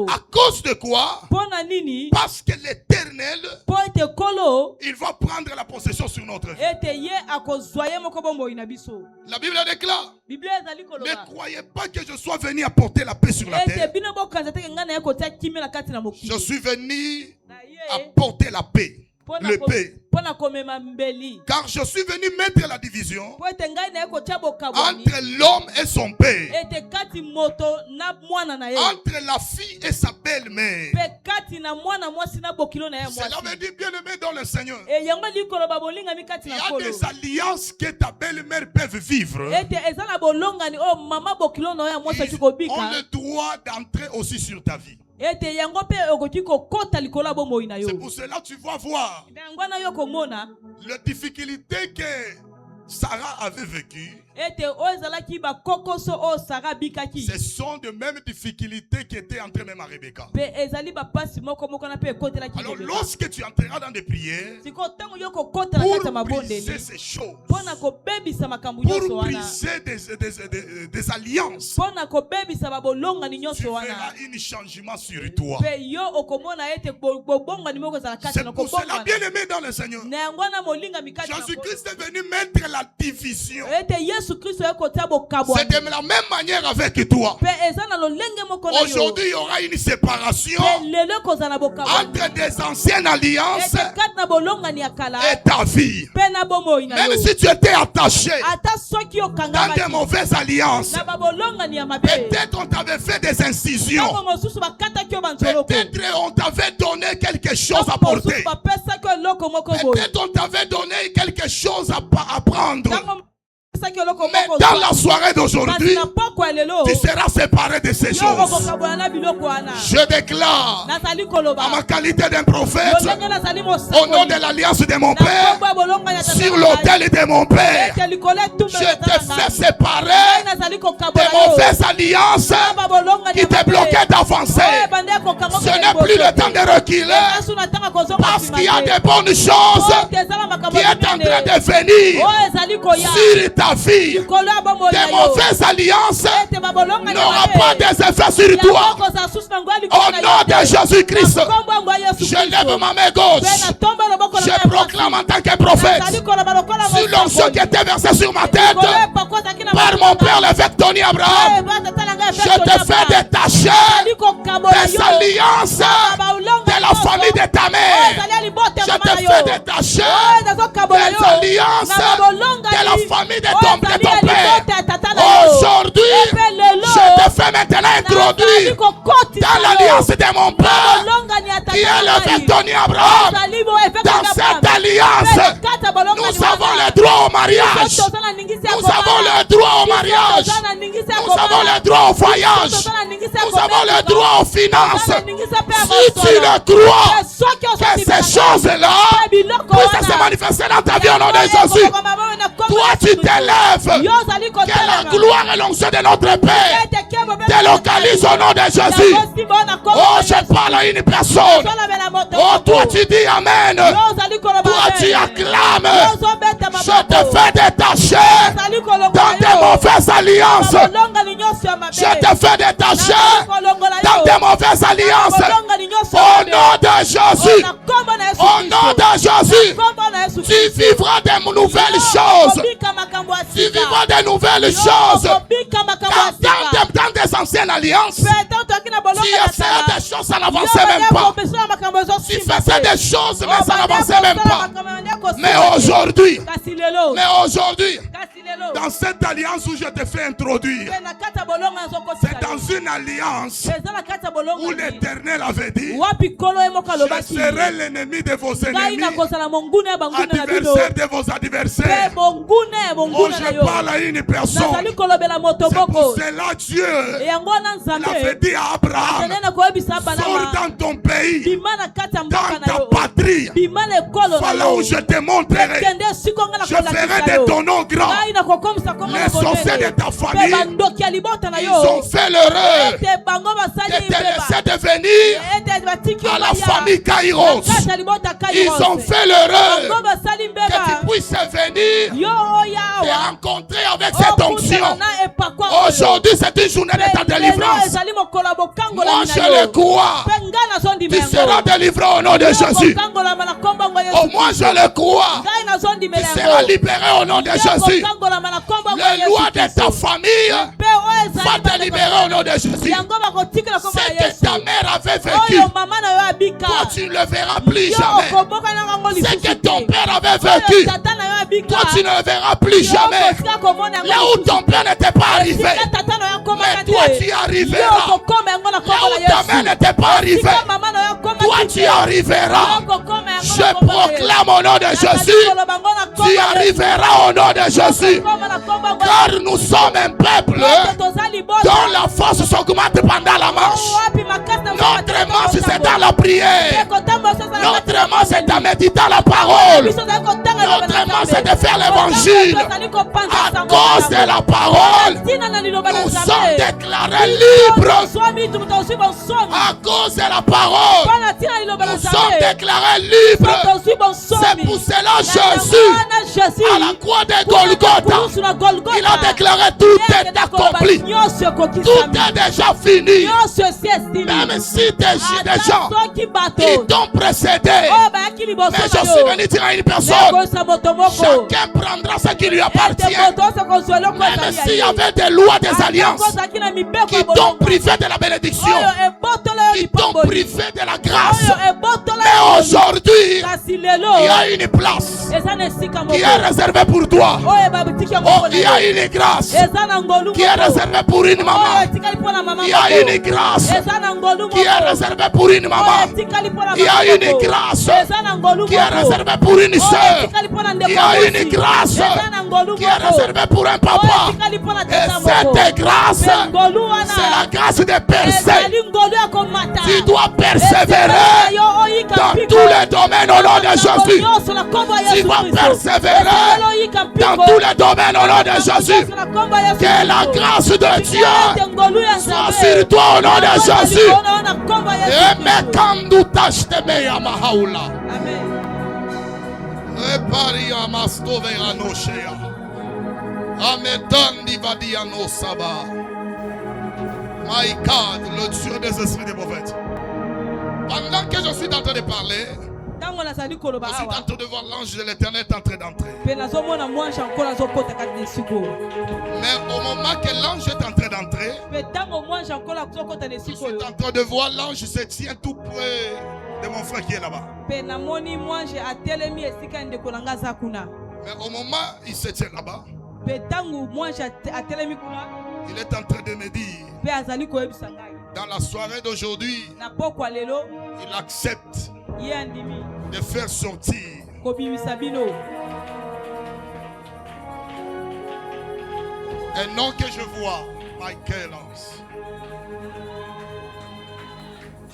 S2: À cause de quoi? Parce que l'Éternel, il va prendre la possession sur notre vie. La Bible déclare, ne croyez pas que je sois venu apporter la paix sur la terre. Je suis venu apporter la paix. l'épée. Car je suis venu mettre la division entre l'homme et son père, entre la fille et sa belle-mère. Cela veut dire, bien aimé dans le Seigneur, il y a des alliances que ta belle-mère peut vivre. Ils ont le droit d'entrer aussi sur ta vie. C'est pour cela que tu vas voir la difficulté que Sarah avait vécue. Ce sont de mêmes difficultés qui étaient entrées même à Rebecca. Alors lorsque tu entreras dans des prières pour briser ces choses, pour briser des alliances, tu verras un changement sur toi. C'est pour cela, bien aimé dans le Seigneur, Jésus-Christ est venu mettre la division. C'est de la même manière avec toi. Aujourd'hui, il y aura une séparation entre des anciennes alliances et ta vie. Même si tu étais attaché dans des mauvaises alliances, peut-être on t'avait fait des incisions, peut-être on t'avait donné quelque chose à porter, peut-être on t'avait donné quelque chose à prendre. Mais dans la soirée d'aujourd'hui, tu seras séparé de ces choses. Je déclare à ma qualité d'un prophète, au nom de l'alliance de mon Père, sur l'autel de mon Père, je te fais séparer des mauvaises alliances qui te bloquaient d'avancer. Ce n'est plus le temps de reculer, parce qu'il y a des bonnes choses qui est en train de venir sur ta vie. Des mauvaises alliances n'auront pas des effets sur toi. Au nom de Jésus-Christ, je lève ma main gauche. Je proclame en tant que prophète, sur l'onction qui était versée sur ma tête par mon père l'évêque Tony Abraham, je te fais détacher des alliances de la famille de ta mère. Je te fais détacher des alliances de la famille de ton père. Aujourd'hui, je te fais maintenant introduire dans l'alliance de mon père, qui est l'évêque Tony Abraham. Dans cette alliance, nous avons le droit au mariage. Nous avons le droit au mariage. Nous avons le droit au voyage. Nous avons le droit aux finances. Si tu le crois, que ces choses-là puissent se manifester dans ta vie au nom de Jésus. Toi, tu t'élèves. Que la gloire et l'onction de notre Père te localise au nom de Jésus. Oh, je parle à une personne. Oh, toi, tu dis Amen. Toi, tu acclames. Je te fais détacher dans des mauvaises alliances. Je te fais détacher dans des mauvaises alliances. Au nom de Jésus. Au nom de Jésus. Tu vivras des nouvelles choses. Tu vivras des nouvelles choses. Dans des anciennes alliances, tu essayais des choses, ça n'avançait même pas. Tu faisais des choses, mais ça n'avançait même pas. Mais aujourd'hui, dans cette alliance où je te fais introduire, c'est dans une alliance où l'Éternel avait dit: je serai l'ennemi de vos ennemis, adversaire de vos adversaires. Oh, je parle à une personne. C'est pour cela Dieu l'avait dit à Abraham: sors dans ton pays, dans ta patrie, voilà où je te montrerai. Je ferai de ton nom grand. Les sorciers de ta famille, ils ont fait l'erreur de te laisser devenir à la famille Kairos. Ils ont fait l'erreur que tu puisses venir et rencontrer avec cette onction. Aujourd'hui, c'est une journée de ta délivrance. Moi, je le crois. Tu seras délivré au nom de Jésus. Oh, moi, je le crois. Tu seras libéré au nom de Jésus. Les lois de ta famille va te libérer au nom de Jésus. Ce que ta mère avait vécu, toi tu ne le verras plus jamais. Ce que ton père avait vécu, toi tu ne le verras plus jamais. Là où ton père n'était pas arrivé, mais toi tu y arriveras. Là où ta mère n'était pas arrivée, toi tu y arriveras. Je proclame au nom de Jésus, tu y arriveras au nom de Jésus. Car nous sommes un peuple dont la force s'augmente pendant la marche. Notre marche c'est dans la prière. Notre marche c'est en méditant la parole. Notre marche c'est de faire l'évangile. À cause de la parole, nous sommes déclarés libres. À cause de la parole, nous sommes déclarés libres. C'est pour cela Jésus, à la croix de Golgotha, il a déclaré tout est accompli. Tout est déjà fini. Même si des gens qui t'ont précédé, mais je suis venu dire à une personne, chacun prendra ce qui lui appartient. Même s'il y avait des lois, des alliances qui t'ont privé de la bénédiction, qui t'ont privé de la grâce, mais aujourd'hui il y a une place qui est réservée pour toi. Oh, il y a une grâce qui est réservée pour une maman. Il y a une grâce qui est réservée pour une maman. Il y a une grâce qui est réservée pour une soeur. Il y a une grâce qui est réservée pour un papa. Et cette grâce, c'est la grâce de percer. Tu dois persévérer dans tous les domaines au nom de Jésus. Tu vas persévérer dans tous les domaines au nom de Jésus. Que la grâce de Dieu soit sur toi au nom de Jésus. Et me kandu tashteme ya mahaula. Repari ya mastove anoshea. Ametandi vadia no saba. My God, le Dieu des esprits des prophètes. Pendant que je suis en train de parler, je suis en train de voir l'ange de l'Éternel entrer d'entrer. Mais au moment que l'ange est en train d'entrer, je suis en train de voir l'ange se tient tout près de mon frère qui est là-bas. Mais au moment où il se tient là-bas, il est en train de me dire, dans la soirée d'aujourd'hui, il accepte de faire sortir un nom que je vois, Michael.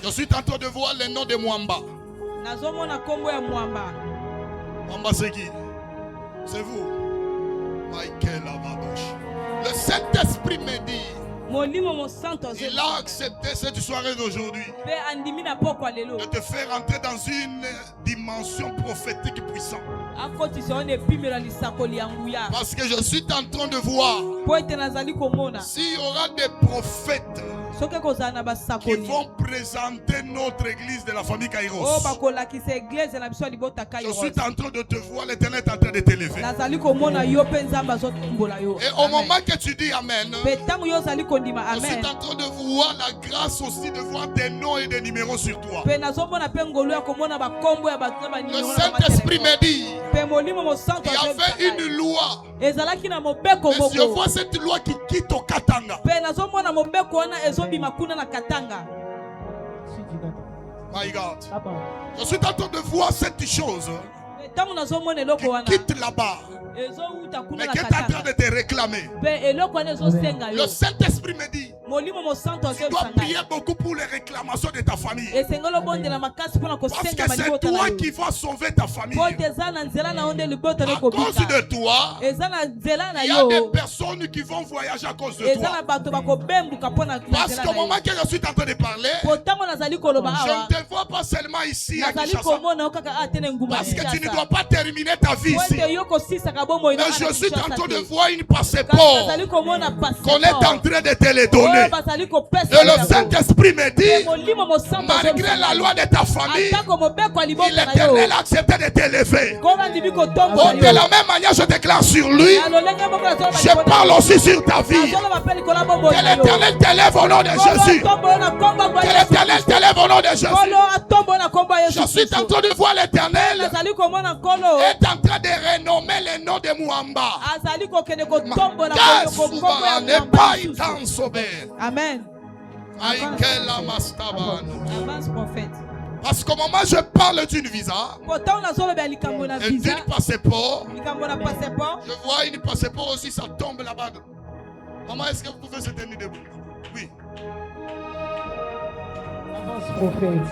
S2: Je suis en train de voir le nom de Mwamba. Mwamba c'est qui? C'est vous. Michael Avadosh. Le Saint-Esprit me dit, il a accepté cette soirée d'aujourd'hui de te faire entrer dans une dimension prophétique puissante. Parce que je suis en train de voir s'il y aura des prophètes qui vont présenter notre église de la famille Kairos. Je suis en train de te voir, l'Éternel est en train de t'élever. Et au moment que tu dis Amen, je suis en train de voir la grâce aussi de voir des noms et des numéros sur toi. Le Saint-Esprit me dit, il y avait une loi. Mais je vois cette loi qui quitte au Katanga. My God. Je suis en train de voir cette chose qui quitte là-bas, mais qui est en train de te réclamer. Le Saint-Esprit me dit, tu dois prier beaucoup pour les réclamations de ta famille. Parce que c'est toi qui vas sauver ta famille. À cause de toi, il y a des personnes qui vont voyager à cause de toi. Parce qu'au moment que je suis en train de parler, je ne te vois pas seulement ici à Kinshasa. Parce que tu ne dois pas terminer ta vie ici. Mais je suis en train de voir une passeport qu'on est en train de te les donner. donner. Et le Saint-Esprit me dit, malgré la loi de ta famille, l'Éternel a accepté de t'élever. De la même manière, je déclare sur lui, je parle aussi sur ta vie. Que l'Éternel t'élève au nom de Jésus. Que l'Éternel t'élève au nom de Jésus. Je suis en train de voir l'Éternel est en train de renommer le nom de Mouamba.
S3: Amen. Avance, prophète.
S2: Parce qu'au moment où je parle d'une visa et d'une passeport, je vois une passeport aussi, ça tombe là-bas. Maman, est-ce que vous pouvez se tenir debout? Oui.
S4: Avance, prophète.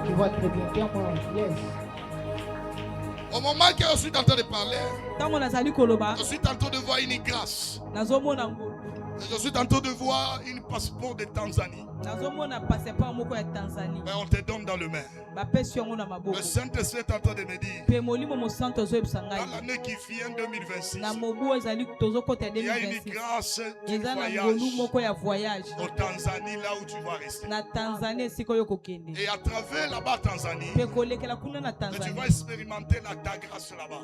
S4: Tu vois très bien. Yes.
S2: Au moment que je suis en train de parler, je suis en train de voir une grâce. Je suis en train de voir une passeport de Tanzanie. Mais on te donne dans le main. Le Saint-Esprit est en train de me dire, dans l'année qui vient 2026, il y a une grâce du voyage au Tanzanie, là où tu vas rester. Et à travers là-bas Tanzanie, tu vas expérimenter ta grâce là-bas.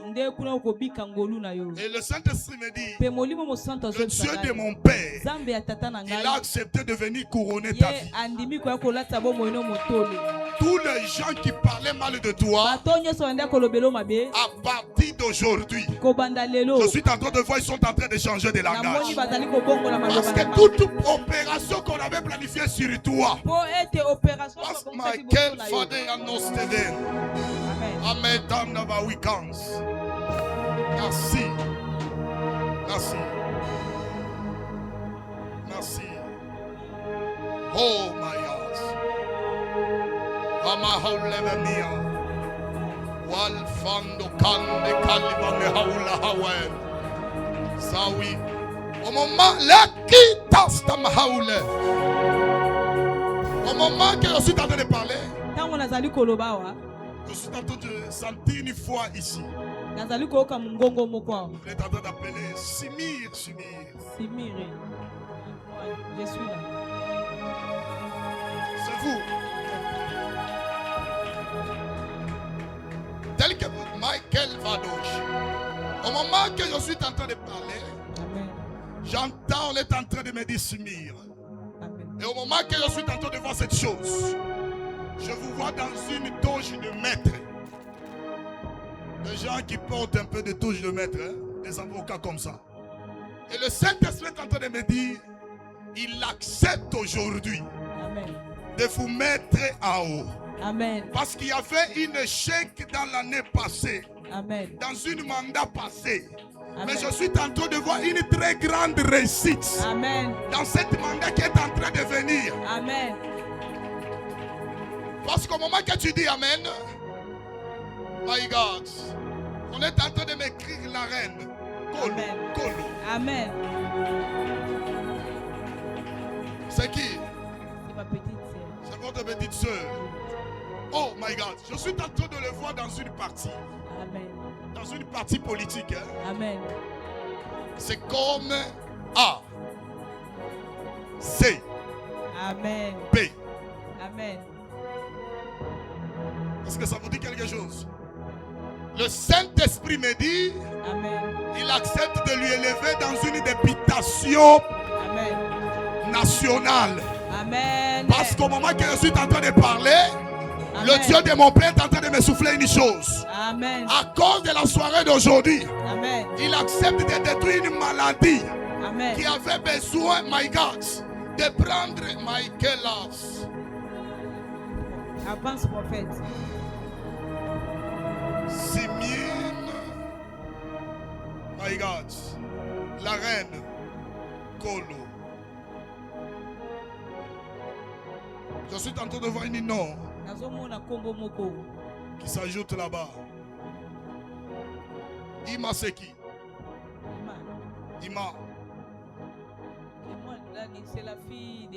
S2: Et le Saint-Esprit me dit, le Dieu de mon Père, il a accepté de venir couronner ta vie. Tous les gens qui parlaient mal de toi, à partir d'aujourd'hui, je suis en train de voir, ils sont en train de changer de langage. Parce que toute opération qu'on avait planifiée sur toi, Michael Fadé Anostéden, Amen. Merci. Merci. Merci. Oh my God. Amahaulevenia. Walfando kande kalibane haula hawen. Sawi. Au moment là qui tasta mahaule. Au moment que je suis en train de parler, je suis en train de sentir une foi ici. Il est en train d'appeler Simir.
S3: Je suis là.
S2: C'est vous. Tel que Michael Vadoche. Au moment que je suis en train de parler, j'entends, on est en train de me dire Simir. Et au moment que je suis en train de voir cette chose, je vous vois dans une touche de maître. Des gens qui portent un peu de touche de maître, hein? Des avocats comme ça. Et le Saint-Esprit est en train de me dire, il accepte aujourd'hui de vous mettre en haut.
S3: Amen.
S2: Parce qu'il y avait un échec dans l'année passée.
S3: Amen.
S2: Dans une mandat passée.
S3: Amen.
S2: Mais je suis en train de voir une très grande réussite.
S3: Amen.
S2: Dans cette mandat qui est en train de venir.
S3: Amen.
S2: Parce qu'au moment que tu dis Amen, my God, on est en train de m'écrire la reine. Kolo.
S3: Amen.
S2: C'est qui?
S3: C'est ma petite sœur.
S2: C'est votre petite sœur. Oh my God, je suis en train de le voir dans une partie.
S3: Amen.
S2: Dans une partie politique. Hein?
S3: Amen.
S2: C'est comme A, C,
S3: Amen.
S2: B.
S3: Amen.
S2: Est-ce que ça vous dit quelque chose? Le Saint-Esprit me dit,
S3: amen,
S2: il accepte de lui élever dans une députation nationale.
S3: Amen.
S2: Parce qu'au moment que je suis en train de parler, amen, le Dieu de mon Père est en train de me souffler une chose.
S3: Amen.
S2: À cause de la soirée d'aujourd'hui,
S3: amen,
S2: il accepte de détruire une maladie,
S3: amen,
S2: qui avait besoin, my God, de prendre Michaelas.
S3: Avance, prophète.
S2: Simeon, my God, la reine Kolo. Je suis en train de voir un nom qui s'ajoute là-bas. Ima c'est qui? Ima.
S3: C'est la fille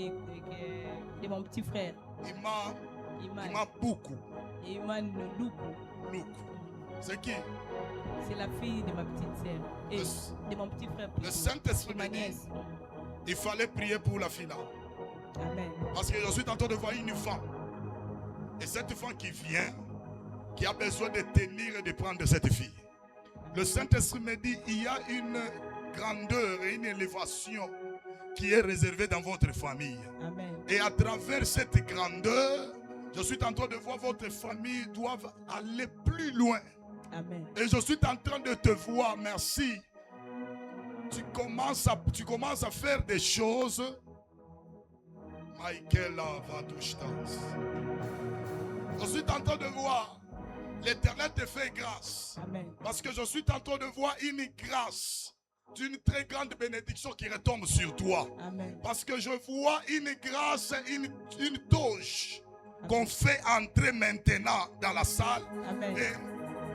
S3: de mon petit frère.
S2: Ima Buku.
S3: Ima Luku.
S2: C'est qui?
S3: C'est la fille de ma petite sœur. Et de mon petit frère.
S2: Le Saint-Esprit me dit, il fallait prier pour la fille là.
S3: Amen.
S2: Parce que je suis en train de voir une femme. Et cette femme qui vient, qui a besoin de tenir et de prendre cette fille. Le Saint-Esprit me dit, il y a une grandeur et une élévation qui est réservée dans votre famille.
S3: Amen.
S2: Et à travers cette grandeur, je suis en train de voir votre famille doivent aller plus loin.
S3: Amen.
S2: Et je suis en train de te voir, merci. Tu commences à faire des choses. Michael Vadouchtas. Je suis en train de voir. L'Éternel te fait grâce.
S3: Amen.
S2: Parce que je suis en train de voir une grâce d'une très grande bénédiction qui retombe sur toi.
S3: Amen.
S2: Parce que je vois une grâce, une toge qu'on fait entrer maintenant dans la salle.
S3: Amen.
S2: Et,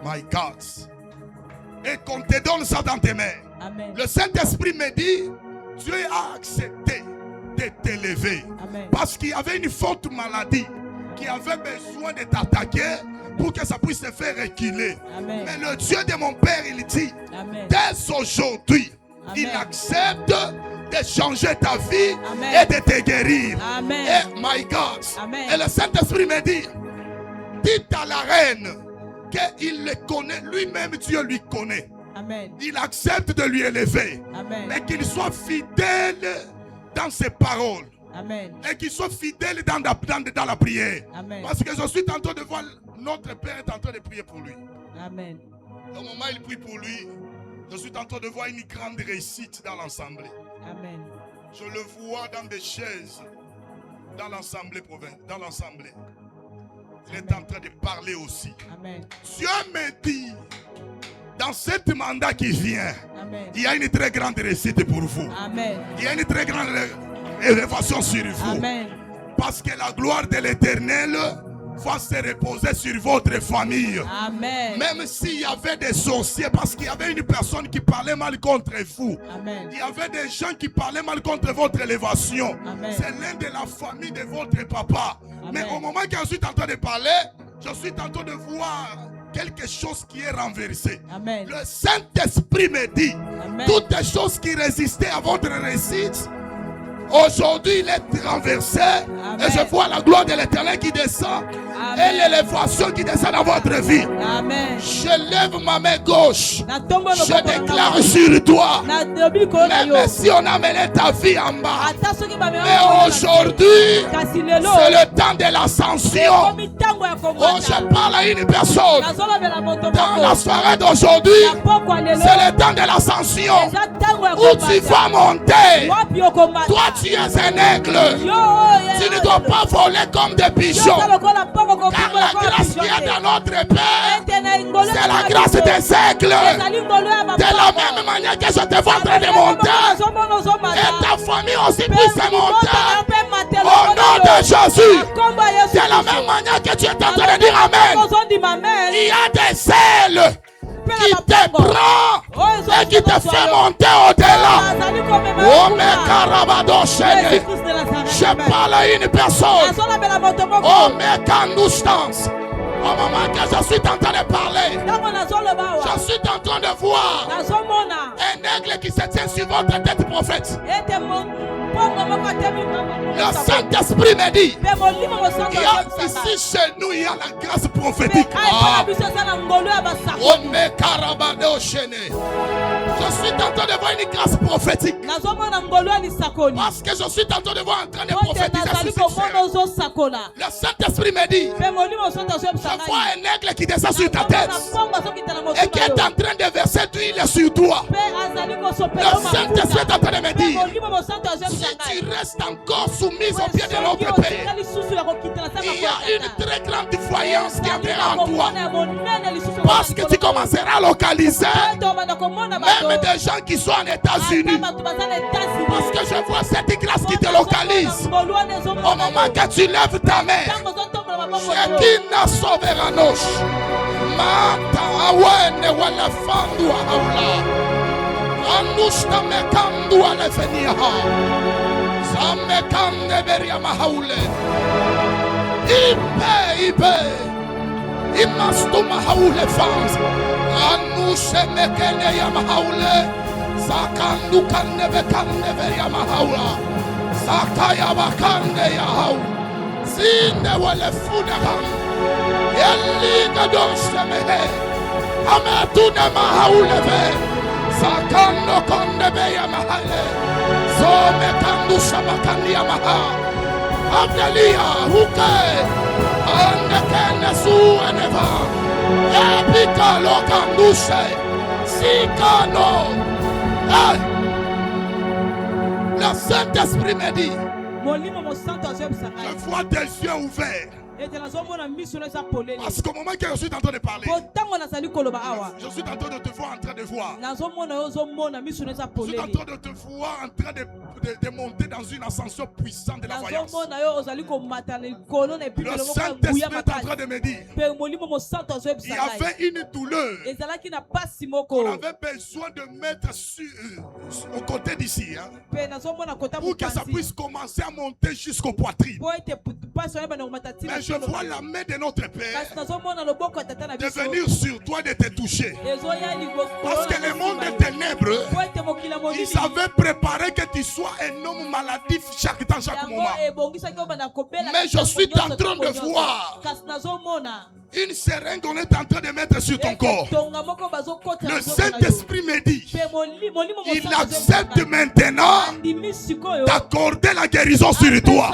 S2: my God. Et qu'on te donne ça dans tes mains.
S3: Amen.
S2: Le Saint-Esprit me dit, Dieu a accepté de t'élever.
S3: Amen.
S2: Parce qu'il y avait une forte maladie qui avait besoin de t'attaquer pour que ça puisse te faire reculer.
S3: Amen.
S2: Mais le Dieu de mon Père, il dit,
S3: Amen.
S2: dès aujourd'hui,
S3: Amen.
S2: il accepte de changer ta vie.
S3: Amen.
S2: Et de te guérir.
S3: Amen.
S2: Et my God.
S3: Amen.
S2: Et le Saint-Esprit me dit, dites à la reine qu'il le connaît, lui-même Dieu lui connaît.
S3: Amen.
S2: Il accepte de lui élever.
S3: Amen.
S2: Mais qu'il soit fidèle dans ses paroles.
S3: Amen.
S2: Et qu'il soit fidèle dans la prière.
S3: Amen.
S2: Parce que je suis en train de voir, notre Père est en train de prier pour lui.
S3: Amen.
S2: Au moment où il prie pour lui, je suis en train de voir une grande réussite dans l'assemblée.
S3: Amen.
S2: Je le vois dans des chaises, dans l'assemblée provinciale, dans l'assemblée. Il est en train de parler aussi.
S3: Amen.
S2: Dieu me dit, dans ce mandat qui vient,
S3: Amen.
S2: il y a une très grande réussite pour vous.
S3: Amen.
S2: Il y a une très grande élévation sur vous.
S3: Amen.
S2: Parce que la gloire de l'Éternel va se reposer sur votre famille.
S3: Amen.
S2: Même s'il y avait des sorciers, parce qu'il y avait une personne qui parlait mal contre vous.
S3: Amen.
S2: Il y avait des gens qui parlaient mal contre votre élévation.
S3: Amen.
S2: C'est l'un de la famille de votre papa.
S3: Amen.
S2: Mais au moment que je suis en train de parler, je suis en train de voir quelque chose qui est renversé.
S3: Amen.
S2: Le Saint-Esprit me dit,
S3: Amen.
S2: toutes les choses qui résistaient à votre réussite, aujourd'hui il est renversé.
S3: Amen.
S2: Et je vois la gloire de l'Éternel qui descend.
S3: Amen.
S2: Et l'élévation qui descend dans votre vie.
S3: Amen.
S2: Je lève ma main gauche. Je déclare
S3: Je
S2: sur toi. Même si on a mené ta vie en bas, mais aujourd'hui, c'est le temps de l'ascension. Oh, je parle à une personne. Dans la soirée d'aujourd'hui, c'est le temps de l'ascension. Où tu vas monter. Toi, tu es un aigle. Tu ne dois pas voler comme des pigeons. Car la grâce qui est dans notre Père, c'est la grâce des aigles. De la même manière que je te vois en train de monter, et ta famille aussi puisse monter. Au nom de Jésus. De la même manière que tu es en train de dire Amen. Il y a des ailes qui te prend et qui te fait monter au-delà. Oh, mes carabadochés. Je parle à une personne. Oh, mes candoustances. Au moment que je suis en train de parler, je suis en train de voir un aigle qui se tient sur votre tête, prophète. Le Saint-Esprit me dit, il y a ici chez nous, il y a la grâce prophétique. Oh, mes carabadochés. Je suis en train de voir une grâce prophétique. Parce que je suis en train de voir en train de prophétiser sur ce frère. Le Saint-Esprit me dit, je vois un aigle qui descend sur ta tête et qui est en train de verser d'huile sur toi. Le Saint-Esprit est en train de me dire, si tu restes encore soumise au pied de notre Père, il y a une très grande voyance qui entrera en toi. Parce que tu commenceras à localiser même des gens qui sont en États-Unis. Parce que je vois cette grâce qui te localise. Au moment que tu lèves ta main, Shekina Soberanosh, Mata Awene Walefandu Aula, Anushta Mekandu Alefeniha, Zamekande Beria Mahaule, Ibe, Imastu Mahaule Fans, Anushe Mekene Yamahaule, Zakandu Kande Bekande Beria Mahaula.
S1: Sakaya bakande ya hau. Sinde wale funebam. Yeliga donsemehe. Ametune mahauleve. Sakando kondebe ya mahale. Zome kandusha makandi ya maha. Abdelia huke. Andekene sueneva. Epika lo kandushe. Sikano. Le Saint-Esprit me dit, je vois des yeux ouverts. Parce qu'au moment que je suis en train de parler, je suis en train de te voir en train de voir. Je suis en train de te voir en train de monter dans une ascension puissante de la voyance. Le Saint-Esprit est en train de me dire, il y avait une douleur qu'on avait besoin de mettre au côté d'ici, pour que ça puisse commencer à monter jusqu'aux poitrines. Mais je vois la main de notre Père de venir sur toi, de te toucher. Parce que le monde des ténèbres, ils avaient préparé que tu sois un homme maladif chaque temps, chaque moment. Mais je suis en train de voir une seringue qu'on est en train de mettre sur ton corps. Le Saint-Esprit me dit, il accepte maintenant d'accorder la guérison sur toi.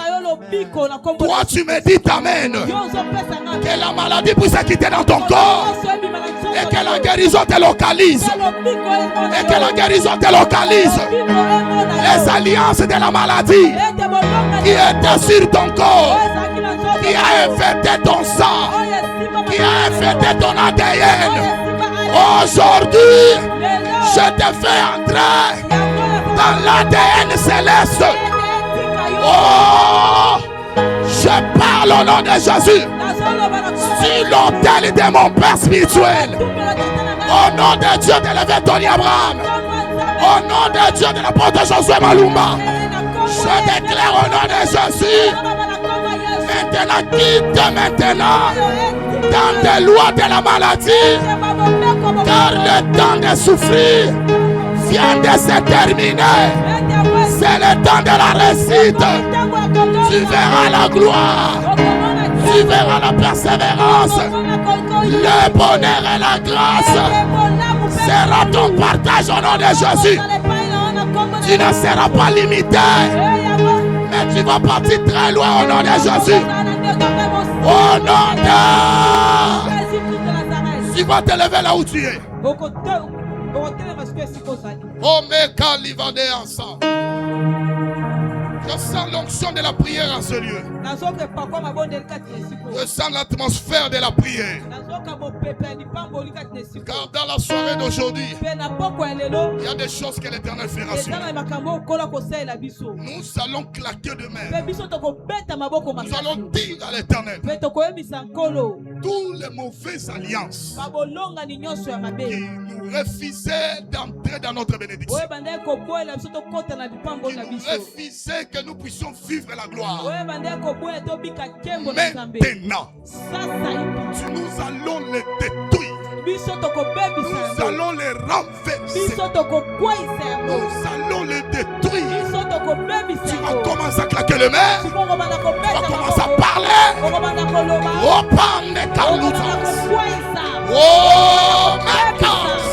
S1: Toi, tu me dis amen. Que la maladie puisse quitter dans ton corps. Et que la guérison te localise. Et que la guérison te localise. Les alliances de la maladie qui étaient sur ton corps, qui a infecté ton sang, qui a infecté ton ADN, aujourd'hui, je te fais entrer dans l'ADN céleste. Oh, je parle au nom de Jésus sur l'autel de mon Père spirituel. Au nom de Dieu de l'évêque Tony Abraham, au nom de Dieu de l'apôtre Josué Malumba, je déclare au nom de Jésus, maintenant quitte maintenant dans des lois de la maladie, car le temps de souffrir vient de se terminer. C'est le temps de la réussite. Tu verras la gloire, tu verras la persévérance, le bonheur et la grâce sera ton partage au nom de Jésus. Tu ne seras pas limité, mais tu vas partir très loin au nom de Jésus. Au nom de... Tu vas te lever là où tu es. Oh, mais quand il va ensemble. Je sens l'onction de la prière en ce lieu. Je sens l'atmosphère de la prière. Car dans la soirée d'aujourd'hui, il y a des choses que l'Éternel fera sur nous. Nous allons claquer de main. Nous allons dire à l'Éternel tous les mauvaises alliances qui nous refusaient d'entrer dans notre bénédiction, qui nous refusaient que nous puissions vivre la gloire. Maintenant, nous allons les détruire. Nous allons les renverser. Nous allons les détruire. Tu vas commencer à claquer les mains. Tu vas commencer à parler. Oh, pande kalutas. Oh, mekas.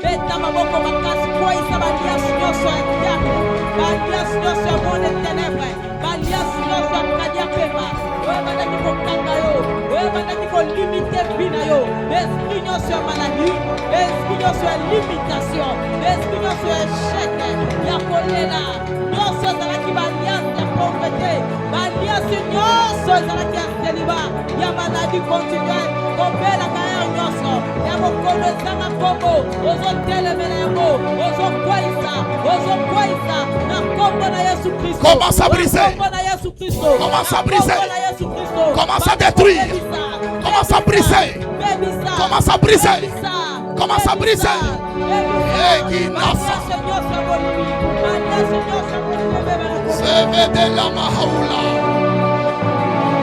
S1: Beta maboko makasi kwaisa balias nyoso ya diable, balias nyoso ya monde ténèbre, balias nyoso ya kadia pema. Wewe bandaki kokanga yo, wewe bandaki ko limiter bina yo. Esprit nyoso ya maladie, esprit nyoso ya limitation, esprit nyoso ya échec, ya kolela, nyoso zalaki balias ya pauvreté, balias nyoso zalaki ya célibat, ya maladie continuelle, kobela kaya nyoso, ya mokolo zanga kombo, ozo commence à briser. Commence à briser. Commence à détruire. Commence à briser. Commence à briser. Commence à briser. C'est de la mahaula.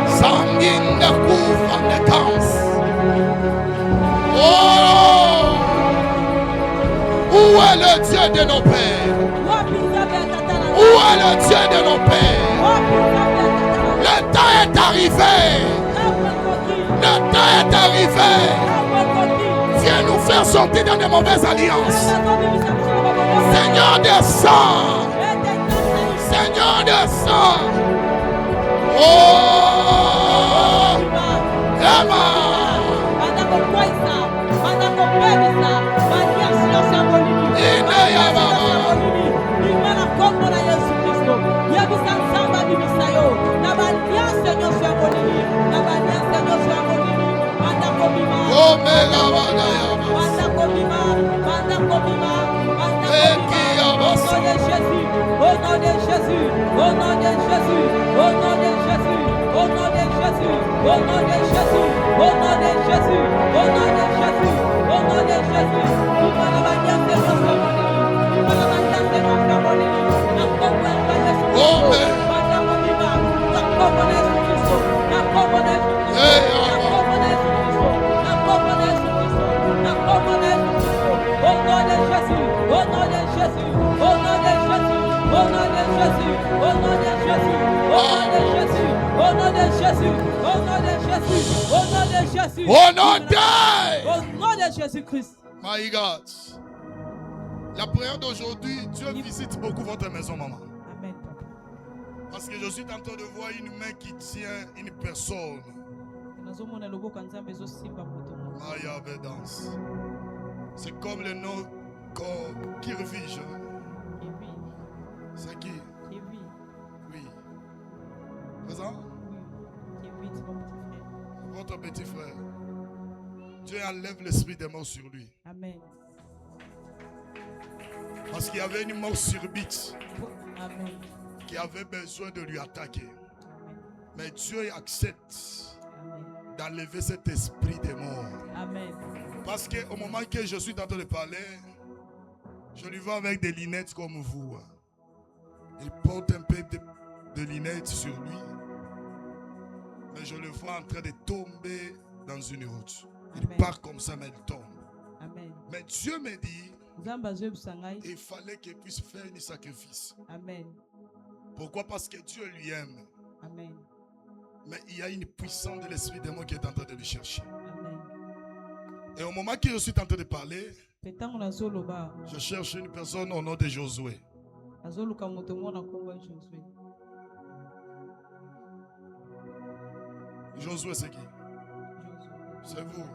S1: Sanguine de couvre de camps. Oh! Où est le Dieu de nos pères? Où est le Dieu de nos pères? Le temps est arrivé. Le temps est arrivé. Viens nous faire sortir dans de mauvaises alliances. Seigneur, descends. Seigneur, descends. Oh, Emma.
S3: Au nom de Jésus-Christ.
S1: My God. La prière d'aujourd'hui, Dieu visite beaucoup votre maison, maman.
S3: Amen.
S1: Parce que je suis en train de voir une main qui tient une personne. C'est comme le nom qui revige. C'est qui? Oui. Présent? Votre petit frère. Dieu enlève l'esprit des morts sur lui.
S3: Amen.
S1: Parce qu'il y avait une mort subite.
S3: Amen.
S1: Qui avait besoin de lui attaquer. Mais Dieu accepte d'enlever cet esprit des morts.
S3: Amen.
S1: Parce qu'au moment que je suis en train de parler, je lui vois avec des lunettes comme vous. Il porte un peu de lunettes sur lui. Mais je le vois en train de tomber dans une route. Il part comme ça, mais il tombe.
S3: Amen.
S1: Mais Dieu me dit, il fallait qu'il puisse faire un sacrifice.
S3: Amen.
S1: Pourquoi? Parce que Dieu lui aime.
S3: Amen.
S1: Mais il y a une puissance de l'esprit de moi qui est en train de le chercher.
S3: Amen.
S1: Et au moment que je suis en train de parler, je cherche une personne au nom de Josué. Josué, c'est qui? C'est vous.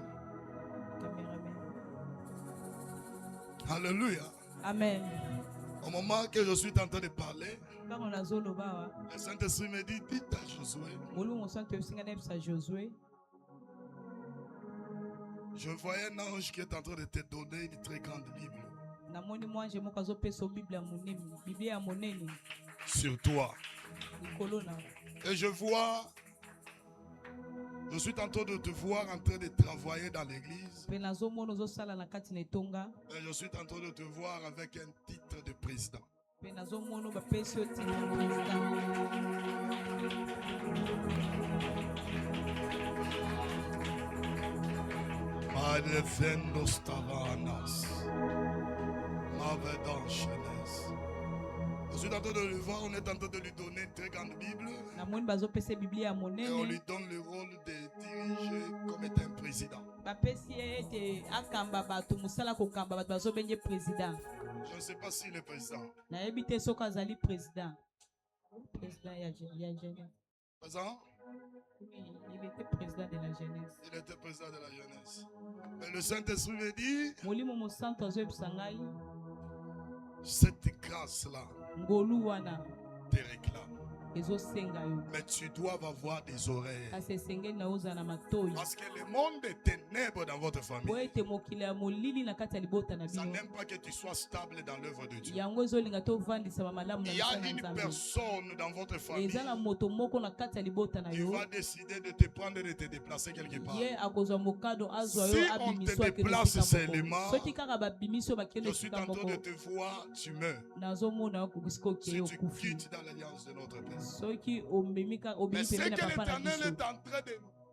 S1: Alléluia.
S3: Amen.
S1: Au moment que je suis en train de parler, le Saint-Esprit me dit, dites à Josué. Je voyais un ange qui est en train de te donner une très grande Bible. Sur toi. Et je suis en train de te voir en train de travailler dans l'église. Et je suis en train de te voir avec un titre de président. Je suis en train de le voir, on est en train de lui donner une très grande Bible. Et on lui donne le rôle de diriger comme étant un président. Je ne sais pas s'il est président. Présent?
S3: Il était président de la jeunesse.
S1: Il était président de la jeunesse. Mais le Saint-Esprit me dit, cette grâce-là te réclame. Mais tu dois avoir des oreilles. Parce que le monde des ténèbres dans votre famille, ça n'aime pas que tu sois stable dans l'œuvre de Dieu. Il y a une personne dans votre famille qui va décider de te prendre et de te déplacer quelque part. Si on te déplace seulement, je suis en train de te voir, tu meurs. Si tu quittes dans l'alliance de notre Père. Mais ce que l'Éternel est en train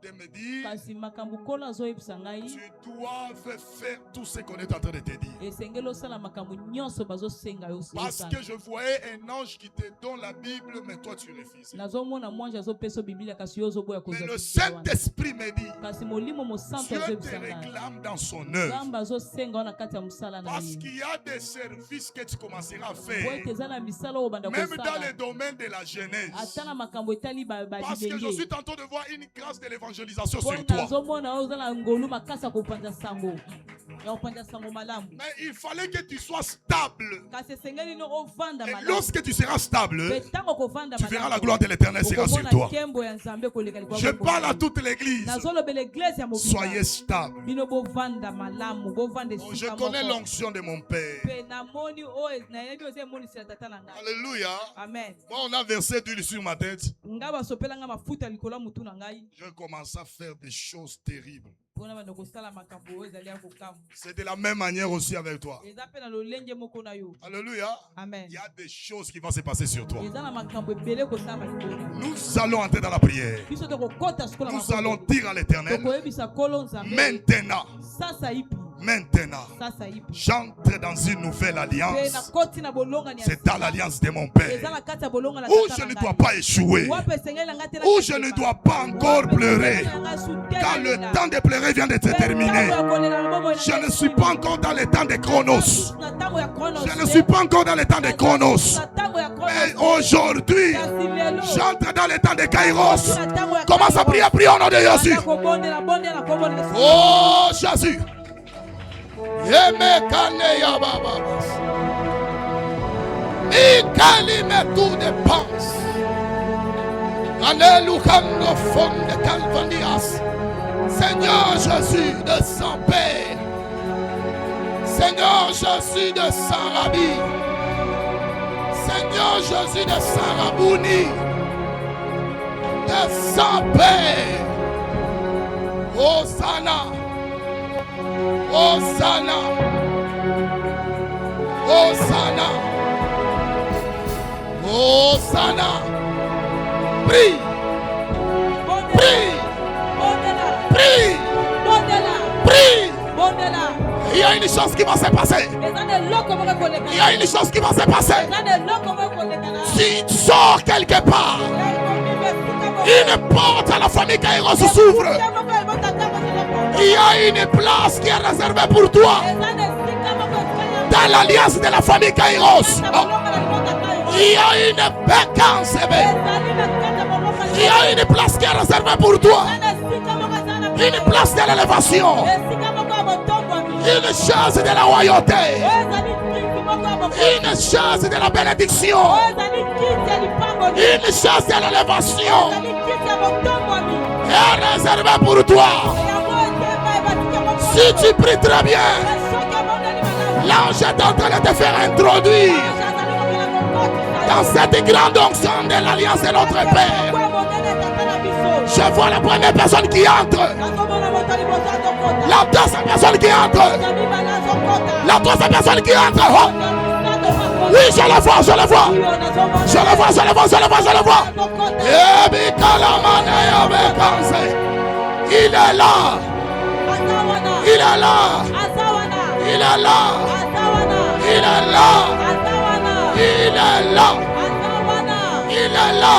S2: de me dire, tu dois faire tout ce qu'on est en train de te dire. Parce que je voyais un ange qui te donne la Bible, mais toi tu refuses. Mais le Saint-Esprit me dit, Dieu te réclame dans son œuvre. Parce qu'il y a des services que tu commenceras à faire, même dans le domaine de la jeunesse. Parce que je suis en train de voir une grâce de l'évangélisation sur toi. Mais il fallait que tu sois stable. Et lorsque tu seras stable, tu verras la gloire de l'Éternel sera sur toi. Je parle à toute l'église. Soyez stable. Je connais l'onction de mon Père. Alléluia.
S3: Amen.
S2: Moi, on a versé d'huile sur ma tête. Je commence à faire des choses terribles. C'est de la même manière aussi avec toi. Alléluia.
S3: Amen.
S2: Il y a des choses qui vont se passer sur toi. Nous allons entrer dans la prière. Nous allons dire à l'Éternel, maintenant, j'entre dans une nouvelle alliance. C'est dans l'alliance de mon Père, où je ne dois pas échouer, où je ne dois pas encore pleurer, car le temps de pleurer vient d'être terminé. Je ne suis pas encore dans le temps de Chronos. Je ne suis pas encore dans le temps de Chronos. Mais aujourd'hui, j'entre dans le temps de Kairos. Commence à prier, prier au nom de Jésus. Oh Jésus. Mikali me tout dépense. Alléluia, fond de Calvanias. Seigneur Jésus de Saint-Père. Seigneur Jésus de Saint-Rabi. Seigneur Jésus de Saint-Rabouni. De Saint-Père. Hosanna. Hosanna. Hosanna. Hosanna. Prie. Prie. Prie. Prie. Il y a une chose qui va se passer. Il y a une chose qui va se passer. Si tu sors quelque part, une porte à la famille Kairos s'ouvre. Il y a une place qui est réservée pour toi dans l'alliance de la famille Kairos. Il y a une vacance. Il y a une place qui est réservée pour toi. Une place de l'élévation. Une chaise de la royauté. Une chaise de la bénédiction. Une chaise de l'élévation est réservée pour toi. Si tu pries très bien, l'ange est en train de te faire introduire dans cette grande onction de l'alliance de notre Père. Je vois la première personne qui entre, la deuxième personne qui entre, la troisième personne qui entre. Oh. Oui, je le vois, je le vois. Je le vois, je le vois, je le vois, je le vois. Il est là. Il est là. Il est là. Il est là. Il est là. Il est là.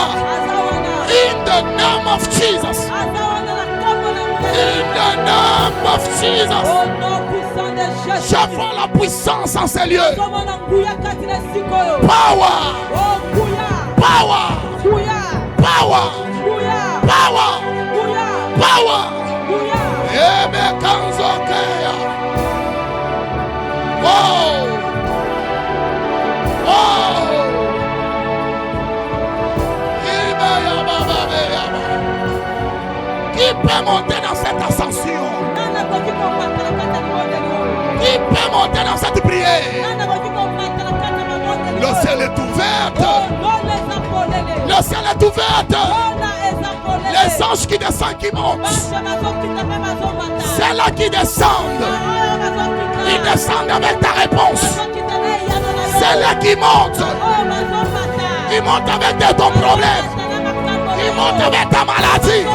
S2: In the name of Jesus. In the name of Jesus. Je vois la puissance en ces lieux. Power. Power. Power. Power. Power. Oh. Oh. Qui peut monter dans cette ascension? Qui peut monter dans cette prière? Le ciel est ouvert. Le ciel est ouvert. Les anges qui descendent, qui montent. C'est là qui descendent. Ils descendent avec ta réponse. C'est là qui montent. Ils montent avec ton problème. Ils montent avec ta maladie.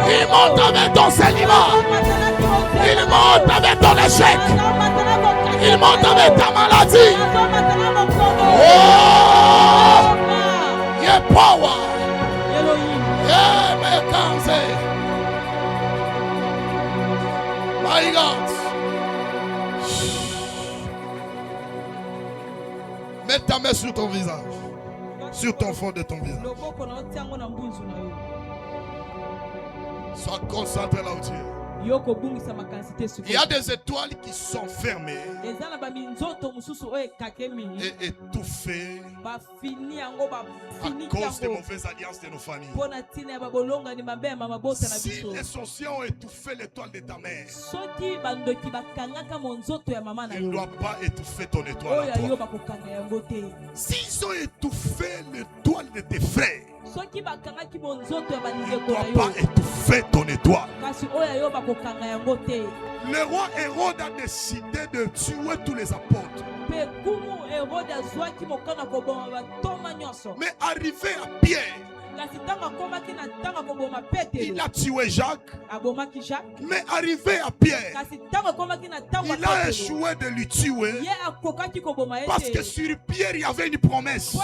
S2: Ils monte avec ton célibat. Il monte avec ton échec. Il monte avec ta maladie. Oh! Yeah, power. Yeah, mekanze. My God. Mets ta main sur ton visage. Sur ton fond de ton visage. Sois concentré là où tu es. Il y a des étoiles qui sont fermées et étouffées à cause des mauvaises alliances de nos familles. Si les sorciers ont étouffé l'étoile de ta mère, ils ne doivent pas étouffer ton étoile à toi. S'ils ont étouffé l'étoile de tes frères, ne doit pas étouffer ton étoile. Le roi Hérode a décidé de tuer tous les apôtres. Mais arrivé à Pierre, il a tué Jacques. Mais arrivé à Pierre, il a échoué de lui tuer. Parce que sur Pierre, il y avait une promesse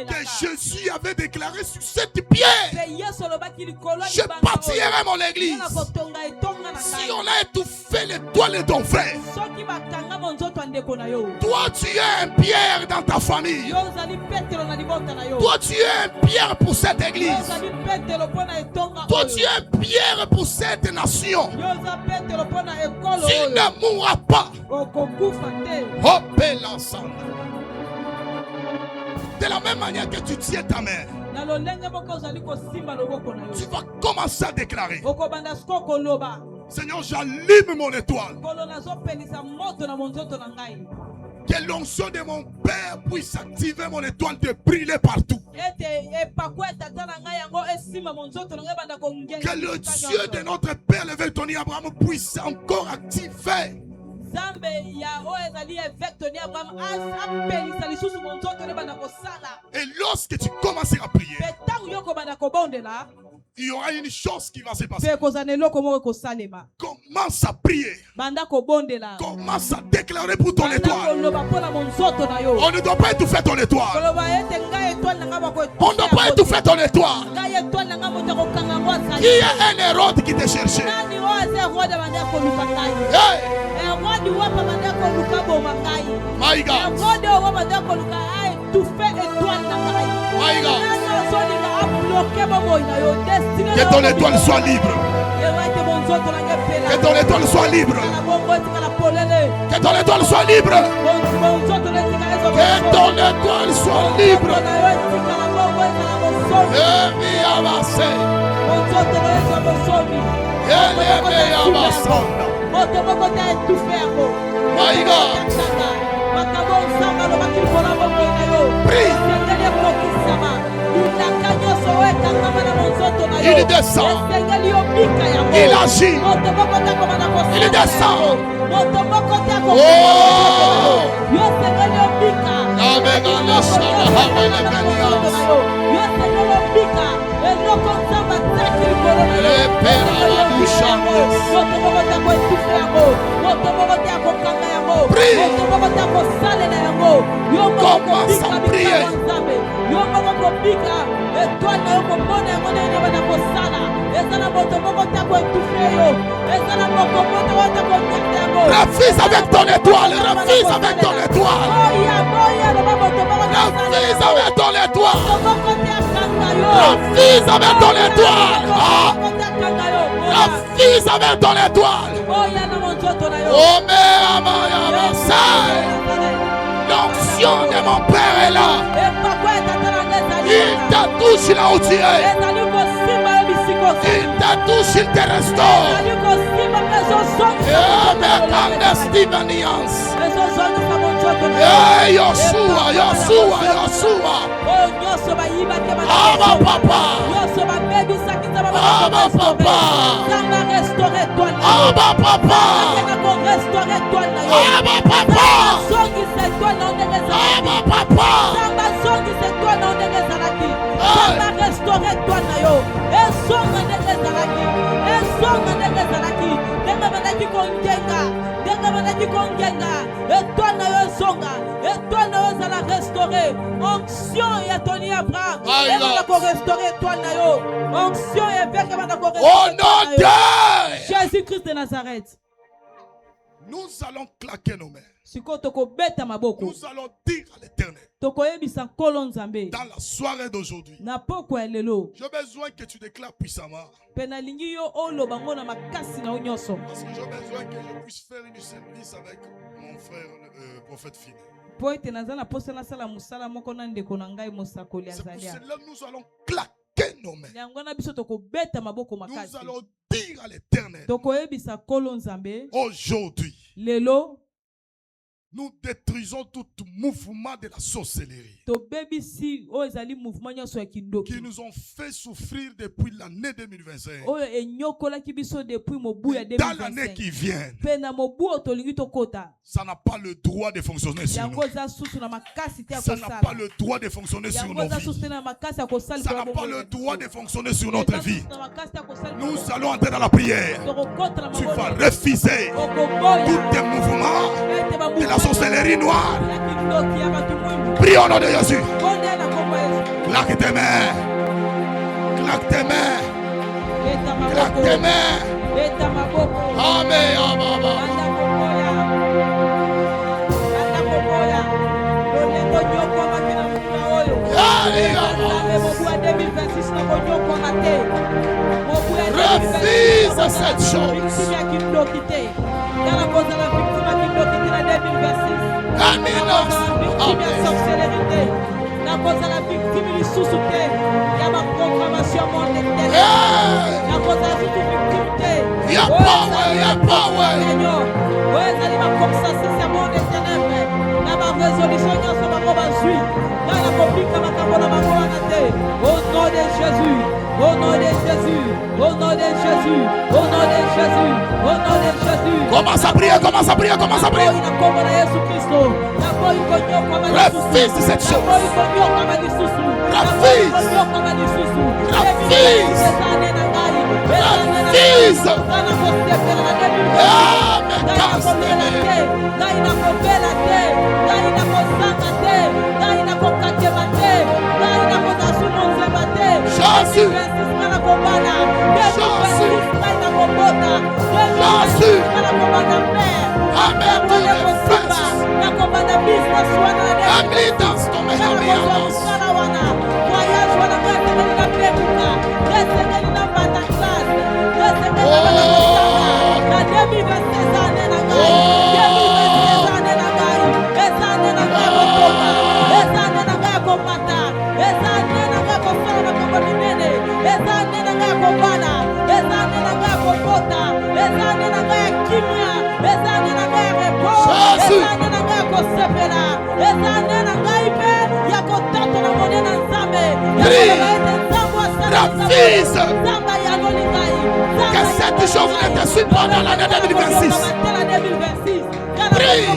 S2: que Jésus avait déclaré sur cette pierre: je bâtirai mon église. Si on a étouffé l'étoile de ton frère, toi tu es un pierre dans ta famille. Toi tu es un pierre pour cette église. Toi tu es un pierre pour cette nation. Tu ne mourras pas. De la même manière que tu tiens ta main, tu vas commencer à déclarer: Seigneur, j'allume mon étoile. Que l'onction de mon Père puisse activer mon étoile de briller partout. Que le Dieu de notre Père, le Tony Abraham, puisse encore activer. Et lorsque tu commenceras à prier, il y aura une chose qui va se passer. Commence à prier. Commence à déclarer pour ton étoile. On ne doit pas étouffer ton étoile. On ne doit pas étouffer ton étoile. Qui est un Hérode qui te cherchait? Hey! My God. My God. Que ton étoile soit libre. Que ton étoile soit libre. Que ton étoile soit libre. Que ton étoile soit libre. My God. Prie. Il descend. Il agit. Il descend. Oh! Prie. Commence à prier. Refuse avec ton étoile. Refuse avec ton étoile. Refuse avec ton étoile. Refuse avec ton étoile. Refuse avec ton étoile. Oh mais l'onction de mon Père est là. Il te touche là où tu es. Il te touche, il te restaure. Hey, Yoshua, Yoshua, Yoshua. Abba Papa. Abba Papa. Abba Papa. Abba Papa. Abba Papa.
S3: restaurer toi nayo. Ezonga ndenge zalaki. Ezonga ndenge zalaki. Ndenge bandaki kongenga. Ndenge bandaki kongenga. Et toi nayo ezonga. Et toi nayo zala restaurer. Onction ya Tony Abraham. Et bandako restaurer toi nayo. Onction ya veke bandako restaurer.
S2: Au nom de
S3: Jésus-Christ de Nazareth.
S2: Nous allons claquer nos mains.
S3: Nous allons
S2: dire à l'Éternel.
S3: Dans
S2: la soirée d'aujourd'hui. J'ai besoin que tu déclares puissamment. Parce que j'ai besoin que je puisse faire une service avec mon frère le prophète Fini. C'est pour cela nous allons claquer nos mains. Nous allons dire à l'Éternel. Aujourd'hui, nous détruisons tout mouvement de la sorcellerie qui nous ont fait souffrir depuis l'année 2025. Dans l'année qui vient, ça n'a pas le droit de fonctionner sur nous. Ça n'a pas le droit de fonctionner sur nos vies. Ça n'a pas le droit de fonctionner sur notre vie. Nous allons entrer dans la prière. Tu vas refuser tous tes mouvements de la sorcellerie noire. Prie au nom de Jésus. Claque tes mains. Claque tes mains. Claque tes mains. Amen. Refuse cette chose.
S3: Au nom de Jésus, au nom de Jésus, au nom de Jésus, au nom de Jésus, au nom de Jésus.
S2: Commence à prier, commence à prier, commence à prier. Refuse cette chose. Refuse. Refuse. Refuse. Jésus. Que cette chose ne te suit pas dans l'année 2026. Prie.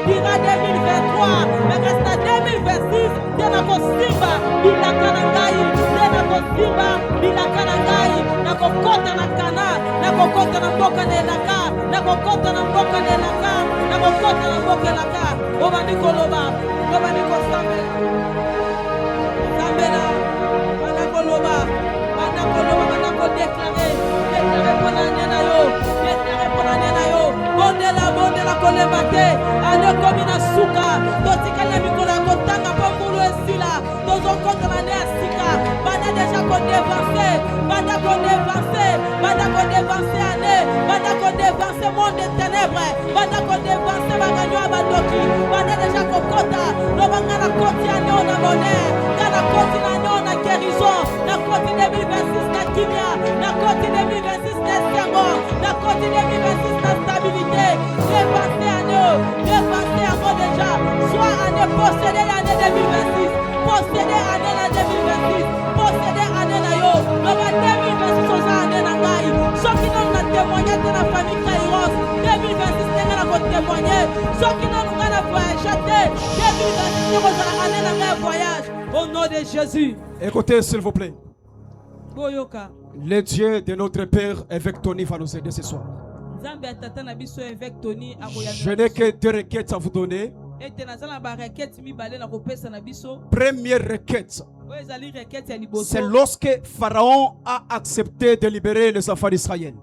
S3: dira 2023, mais reste à 2026, tena kosimba, bila kanangai, tena kosimba, bila kanangai, na kokota na kana, na kokota na mboka nelaka, na kokota na mboka nelaka, na kokota na mboka nelaka, oba nikoloba, oba nikosambela, sambela, bana koloba, bana kodéclarer, déclarer pour l'année na yo, déclarer pour l'année na yo, bonde la kolebate, ane komina suka, totikale mikolo kotanga pambulu esila, tozo kontra l'année asika, bana déjà kodévancé, bana kodévancé année, bana kodévancé monde des ténèbres, bana kodévancé baganyo abadoki, bana déjà kokota, no bangana koti ane on a bonheur, na koti ane on a guérison, na koti 2026 na kimia, na koti 2026 na espoir, na koti 2026 na stabilité, dépassé année déjà, soit année possédée l'année 2026, possédée année la 2026, possédée année la yo, le 2026 on a année na ngai, ceux qui n'ont pas témoigné de la famille Kairos, 2026 n'est pas la témoigner, ceux qui n'ont pas voyagé, 2026 on a année na ngai voyage, au nom de Jésus.
S5: Écoutez s'il vous plaît.
S3: Boyoka.
S5: Le Dieu de notre Père avec Tony va nous aider ce soir.
S3: Je
S5: n'ai que 2 requêtes à vous donner. Première requête, c'est lorsque Pharaon a accepté de libérer les enfants d'Israël.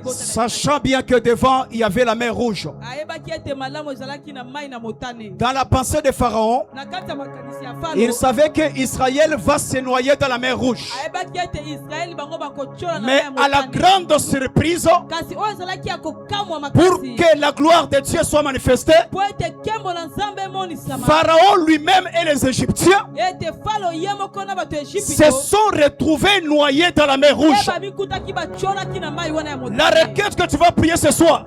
S5: Sachant bien que devant il y avait la mer rouge. Dans la pensée de Pharaon, il savait que Israël va se noyer dans la mer rouge. Mais à la grande surprise, pour que la gloire de Dieu soit manifestée, Pharaon lui-même et les Égyptiens se sont retrouvés noyés dans la mer rouge. La requête que tu vas prier ce soir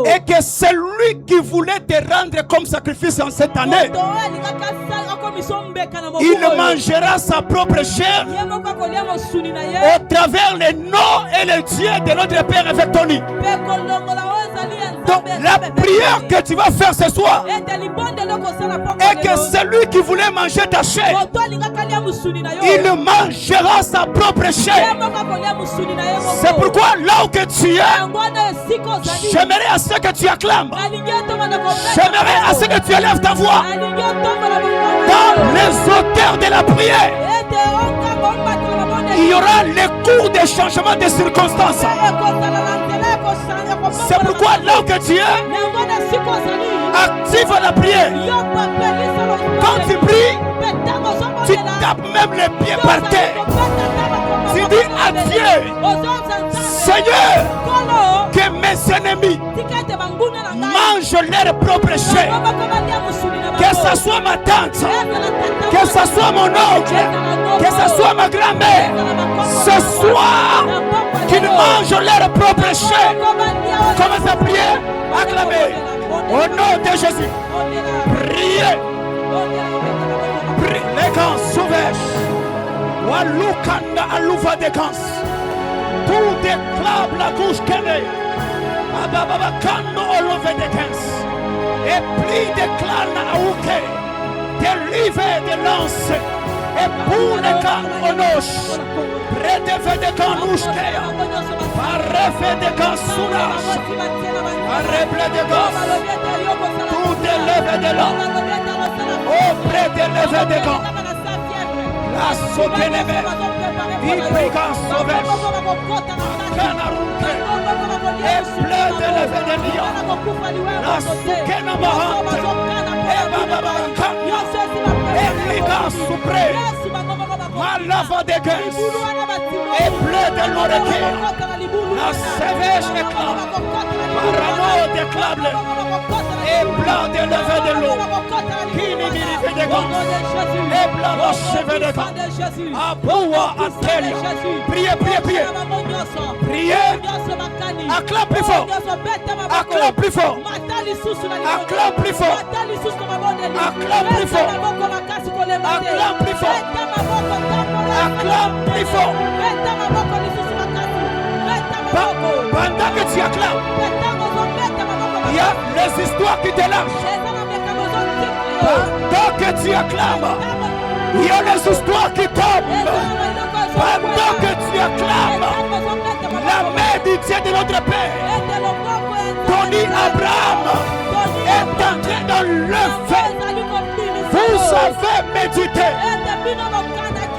S5: est que celui qui voulait te rendre comme sacrifice en cette année, il mangera sa propre chair au travers les noms et les dieux de notre Père avec Tony. Donc la prière que tu vas faire ce soir est que celui qui voulait manger ta chair, il mangera sa propre chair. C'est pourquoi là où que tu es, j'aimerais à ce que tu acclames, j'aimerais à ce que tu élèves ta voix dans les auteurs de la prière. Il y aura les cours de changement de circonstances. C'est pourquoi là où que tu es, active la prière. Quand tu pries, tu tapes même les pieds par terre. Tu dis à Dieu, Seigneur, que mes ennemis mangent leur propre chair. Que ce soit ma tante, que ce soit mon oncle, que ce soit ma grand-mère, ce soir, qu'ils mangent leur propre chair. Commence à prier, acclamer. Au nom de Jésus, priez. Les gants sauvages, Walukanda alouva des gants. Tout déclare la gauche qu'elle Ababa Kando olove des gants. Et plis déclare la aouke. Délivre des lances. Et pour les gants onosh. Redeve des gants nouchkea. Arrefe des gants sounash. Arreble des gants. Tout délève des lances. Auprès des levées des gants. La sauténémé. Ibrigan sauvage. Canarouke. Et plein de levées des lions. La soukena mahante. Et bababakanya. Et ligan soupré. Malava des gueux. Et plein de l'oreille. La sévèche éclate. Parano déclable. Et plein de levées de l'eau. Qui n'y mérite des gants. Et plein de cheveux de gants. Aboua Atelia. Priez, priez, priez. Priez. Acclame plus fort. Acclame plus fort. Acclame plus fort. Acclame plus fort. Acclame plus fort. Acclame plus fort. Pendant que tu acclames, histoires qui te lâchent. Pendant que tu acclames, il y a les histoires qui tombent. Pendant que tu acclames, la main du Dieu de notre Père, Tony Abraham, est en train de lever. Vous avez médité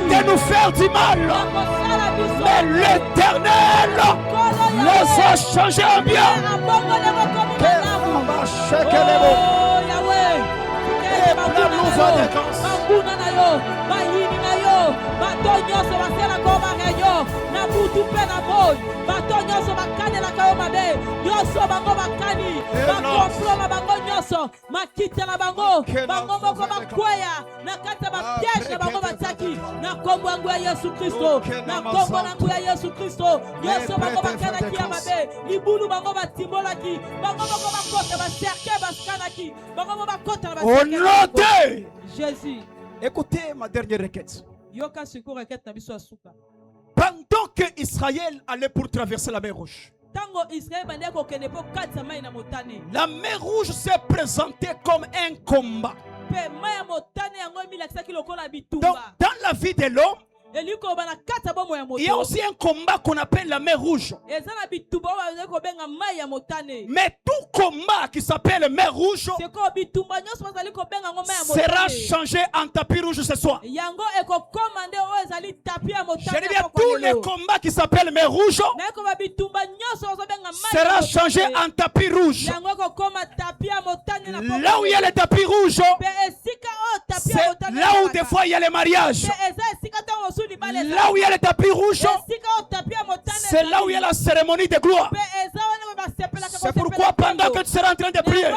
S5: de nous faire du mal, mais l'Éternel les a changés en bien. Au nom de
S3: Jésus.
S5: Écoutez ma dernière requête.
S3: Yoka siku requête na biso asuka.
S5: Pendant que Israël allait pour traverser la mer Rouge,
S3: Tango Israël bande ko kene po katsa mai na motane.
S5: la mer Rouge s'est présentée comme un combat.
S3: Pe mai ya motane yango milakisa ki lokola
S5: Donc,
S3: bitumba.
S5: dans la vie de l'homme,
S3: Eliko bana katsa bomo ya moto.
S5: il y a aussi un combat qu'on appelle la mer Rouge.
S3: Eza na bitumba wa ko benga mai ya motane.
S5: Mais tout combat qui s'appelle mer Rouge
S3: C'est ko bitumba nyoso bazali ko benga ngo mai ya
S5: sera
S3: motane.
S5: changé en tapis rouge ce soir.
S3: Yango eko commandé o ezali tapi ya motane.
S5: Je dis bien, tous les combats qui s'appellent mer Rouge
S3: Na ko ba bitumba nyoso zo benga mai.
S5: sera changé en tapis rouge.
S3: Yango ko koma tapi ya motane na poko.
S5: Là où il y a les tapis rouges,
S3: Pe esika o tapi ya
S5: c'est
S3: motane.
S5: là où des fois il y a les mariages.
S3: Pe eza esika to osuli bale.
S5: Là où il y a les tapis rouges, c'est là où il y a la cérémonie de gloire. C'est pourquoi pendant que tu seras en train de prier,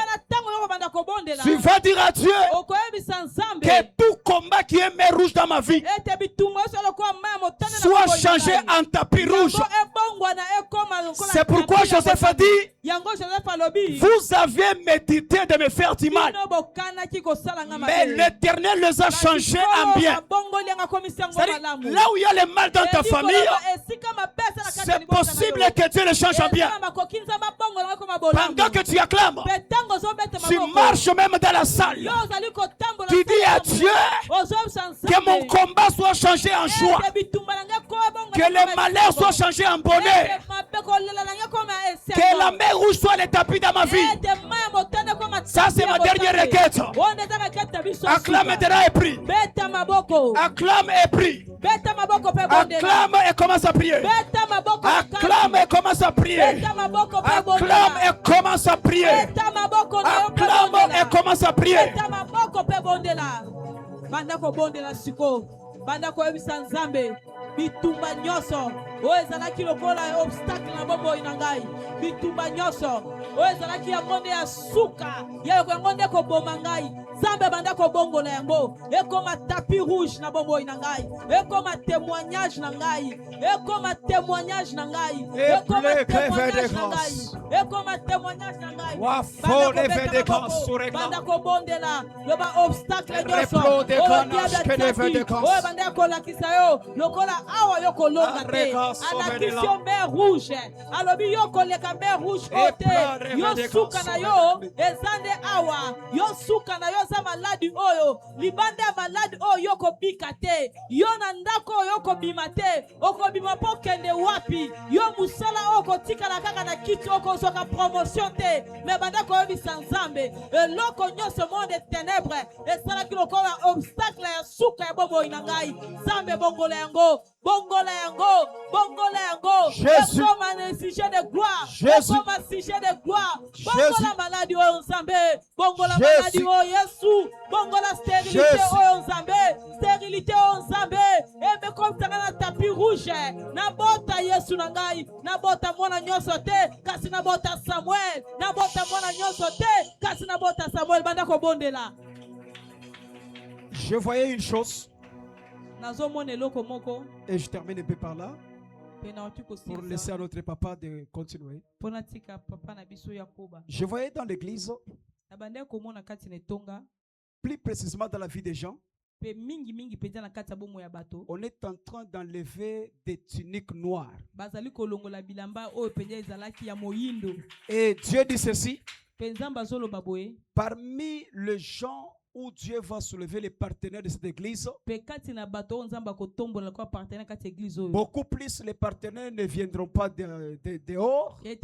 S5: tu vas dire à Dieu que tout combat qui est mer rouge dans ma vie soit changé en tapis rouge. C'est pourquoi Joseph a dit, vous avez médité de me faire du mal, mais l'Éternel les a changés en bien. C'est-à-dire, là où il y a le mal dans ta famille, c'est possible que Dieu le change en bien. Pendant que tu acclames, tu marches même dans la salle. Tu dis à Dieu que mon combat soit changé en joie, que le malheur soit changé en bonheur, que la mer rouge soit le tapis dans ma vie. Ça, c'est ma dernière requête. Acclame maintenant et prie. Acclame et prie. Acclame et commence à prier. Acclame et commence à prier. Acclame et commence à prier. Acclame et commence à prier.
S3: Bitumba nyoso o ezalaki lokola obstacle na bombo inangai. Bitumba nyoso o ezalaki ya monde ya suka ya ngonde ko boma ngai. Zambe banda ko bongo na yango ekoma tapis rouge na bombo inangai. Ekoma témoignage na ngai. Ekoma témoignage na ngai. Ekoma témoignage na ngai. Ekoma témoignage na ngai.
S5: Wa fo leve de kansureka.
S3: Banda ko bondela loba obstacle nyoso.
S5: Replo de kanash ke leve de kans.
S3: O banda ko lakisa yo lokola awa yoko longa te alakisio mer rouge alobi yoko leka mer rouge ote yo suka na yo ezande awa yo suka na yo za maladi oyo libande ya maladi oyo yoko bika te yo na ndako oyo yoko bima te okobima po kende wapi yo musala oko tikala kaka na kiti oko soka promotion te me banda ko yebisa nzambe eloko nyonso monde ténèbre esalaki lokola obstacle ya suka ya bobo inangai nzambe bongola yango bongola yango, bongola yango.
S5: Jésus.
S3: Comme un sujet de gloire.
S5: Jésus.
S3: Comme un sujet de gloire. Bongola maladie au Nzambe. Bongola maladie au Yesu. Bongola stérilité au Nzambe. Stérilité au Nzambe. Et me comme ça na tapis rouge. Na bota Yesu nangai. Na bota mwana nyoso te. Kasi na bota Samuel. Na bota mwana nyoso te. Kasi na bota Samuel. Banda ko bondela.
S5: Je voyais une chose.
S3: Et
S5: je termine un peu par là pour laisser à notre papa de continuer. Je voyais dans l'église, plus précisément dans la vie des gens, on est en train d'enlever des tuniques noires. Et Dieu dit ceci. Parmi les gens où Dieu va soulever les partenaires de cette église, beaucoup plus les partenaires ne viendront pas dehors, mais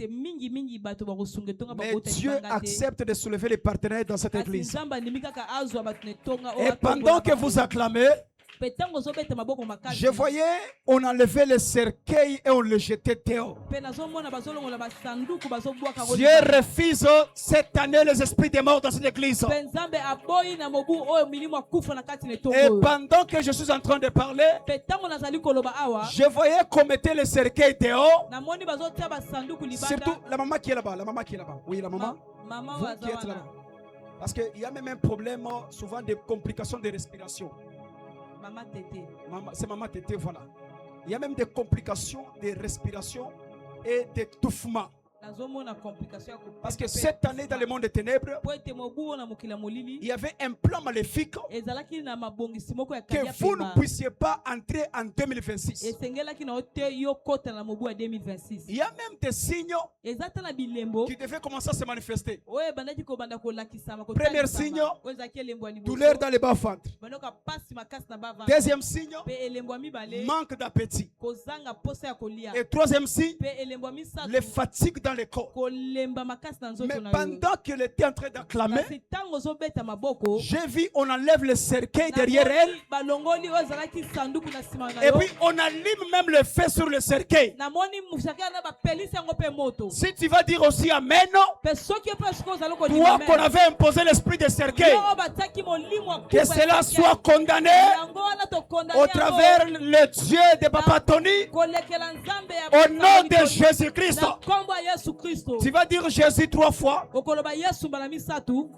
S5: Dieu accepte de soulever les partenaires dans cette église. Et pendant que vous acclamez, je voyais, on enlevait le cercueil et on le jetait dehors. Dieu refuse cette année les esprits des morts dans cette église. Et pendant que je suis en train de parler, je voyais qu'on mettait le cercueil dehors. Surtout la maman qui est là-bas. La maman qui est là-bas. Oui, la maman. Vous qui êtes là-bas. Parce qu'il y a même un problème, souvent des complications de respiration. C'est maman tété, voilà. Il y a même des complications de respiration et d'étouffement. Parce que cette année dans le monde des ténèbres, il y avait un plan maléfique que vous ne puissiez pas entrer en 2026. Il y a même des signes qui devaient commencer à se manifester. Premier signe, douleur dans le bas-ventre. Deuxième signe, manque d'appétit. Et troisième signe, les fatigues dans le corps. Mais pendant qu'il était en train d'acclamer, j'ai vu on enlève le cercueil derrière elle. Et puis on allume même le feu sur le cercueil. Si tu vas dire aussi Amen, toi qu'on avait imposé l'esprit de cercueil, que cela soit condamné au travers le Dieu de Papa Tony, au nom de Jésus-Christ. Tu vas dire Jésus 3 fois.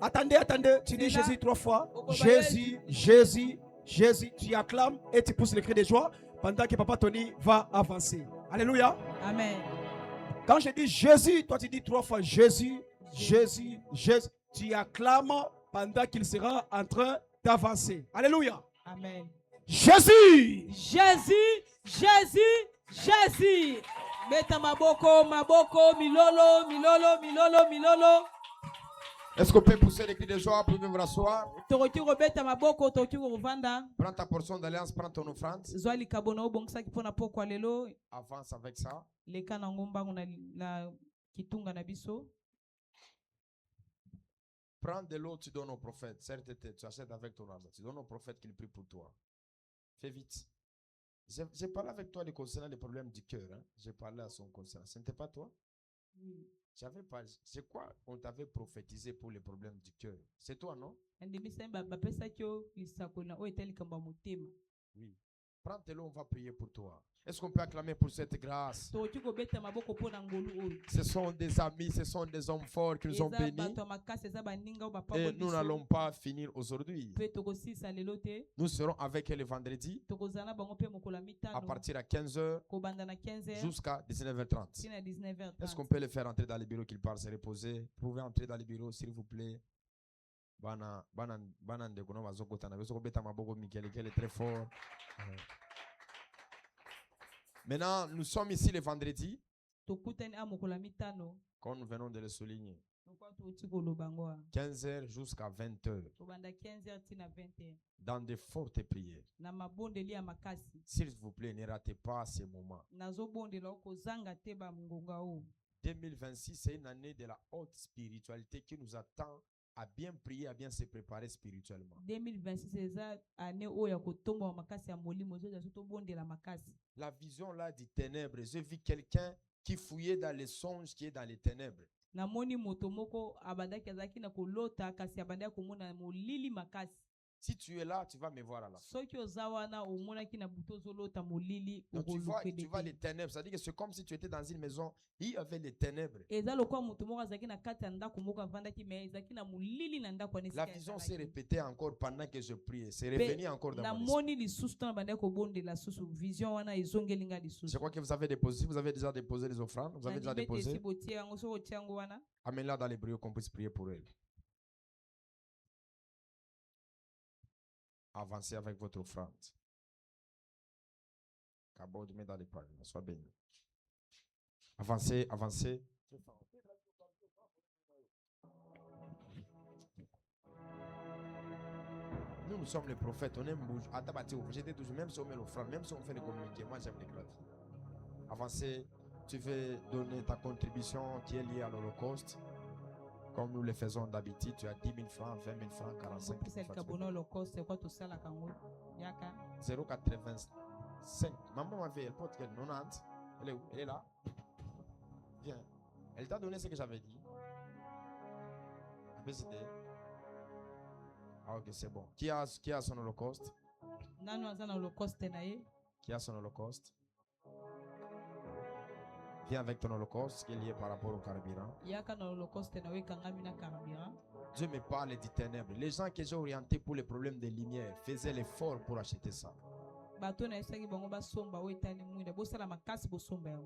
S5: Attendez, tu dis Jésus 3 fois. Jésus, Jésus, Jésus. Tu acclames et tu pousses le cri de joie pendant que Papa Tony va avancer. Alléluia.
S3: Amen.
S5: Quand je dis Jésus, toi tu dis 3 fois Jésus, Jésus, Jésus. Tu acclames pendant qu'il sera en train d'avancer. Alléluia.
S3: Amen.
S5: Jésus.
S3: Jésus, Jésus, Jésus. Beta maboko, maboko, milolo, milolo, milolo, milolo.
S1: Est-ce qu'on peut pousser les cris de joie pour venir vous rasseoir?
S3: Prends
S1: ta portion d'alliance, prends ton offrande. Avance avec ça. Prends de l'eau, tu donnes au prophète. Certes, tu achètes avec ton argent. Tu donnes au prophète qu'il prie pour toi. Fais vite. J'ai parlé avec toi concernant les problèmes du cœur. Hein? J'ai parlé à son concernant. Ce n'était pas toi?
S3: Oui.
S1: J'avais pas. C'est quoi on t'avait prophétisé pour les problèmes du cœur? C'est toi, non? Oui. Prends tes lots, on va prier pour toi. Est-ce qu'on peut acclamer pour cette grâce? Ce sont des amis, ce sont des hommes forts qui nous ont bénis. Et nous n'allons pas finir aujourd'hui. Nous serons avec eux le vendredi à partir de 15h jusqu'à 19h30. Est-ce qu'on peut les faire entrer dans les bureaux qu'ils partent se reposer? Vous pouvez entrer dans les bureaux, s'il vous plaît. Est très fort. Maintenant, nous sommes ici le vendredi, comme nous venons de le souligner. 15h jusqu'à 20h. Dans de fortes prières. S'il vous plaît, ne ratez pas ces moments. 2026, c'est une année de la haute spiritualité qui nous attend à bien prier, à bien se préparer spirituellement.
S3: 2026
S1: la vision là du ténèbre, j'ai vu quelqu'un qui fouillait dans les songes qui est dans les ténèbres. Si tu es là, tu vas me voir à la fin. Donc tu vois les ténèbres. Ça veut dire que c'est comme si tu étais dans une maison, il y avait les ténèbres. La vision s'est répétée encore pendant que je priais. C'est revenu encore dans mon esprit. Je crois que vous avez déposé. Vous avez déjà déposé les offrandes. Vous avez déjà déposé. Amène-la dans les bureaux qu'on puisse prier pour elle. Avancez avec votre offrande. Cabot, mets dans les pages. Sois béni. Avancez, avancez. nous sommes les prophètes, on aime bouger. J'étais toujours, même si on met l'offrande, même si on fait les communiqués, moi j'aime les gratuits. Avancez, tu veux donner ta contribution qui est liée à l'Holocauste, comme nous le faisons d'habitude. Tu as 10 000 francs, 20 000 francs, 45 000 francs. 0,85. Maman m'a fait, elle porte quelle 90. Elle est où? Elle est là. Viens. Elle t'a donné ce que j'avais dit. Ah, ok, c'est bon. Qui a son holocauste? Qui a son holocauste? Viens avec ton holocauste qui est lié par rapport au carburant. Dieu me parle des ténèbres. Les gens que j'ai orientés pour les problèmes de lumière faisaient l'effort pour acheter ça.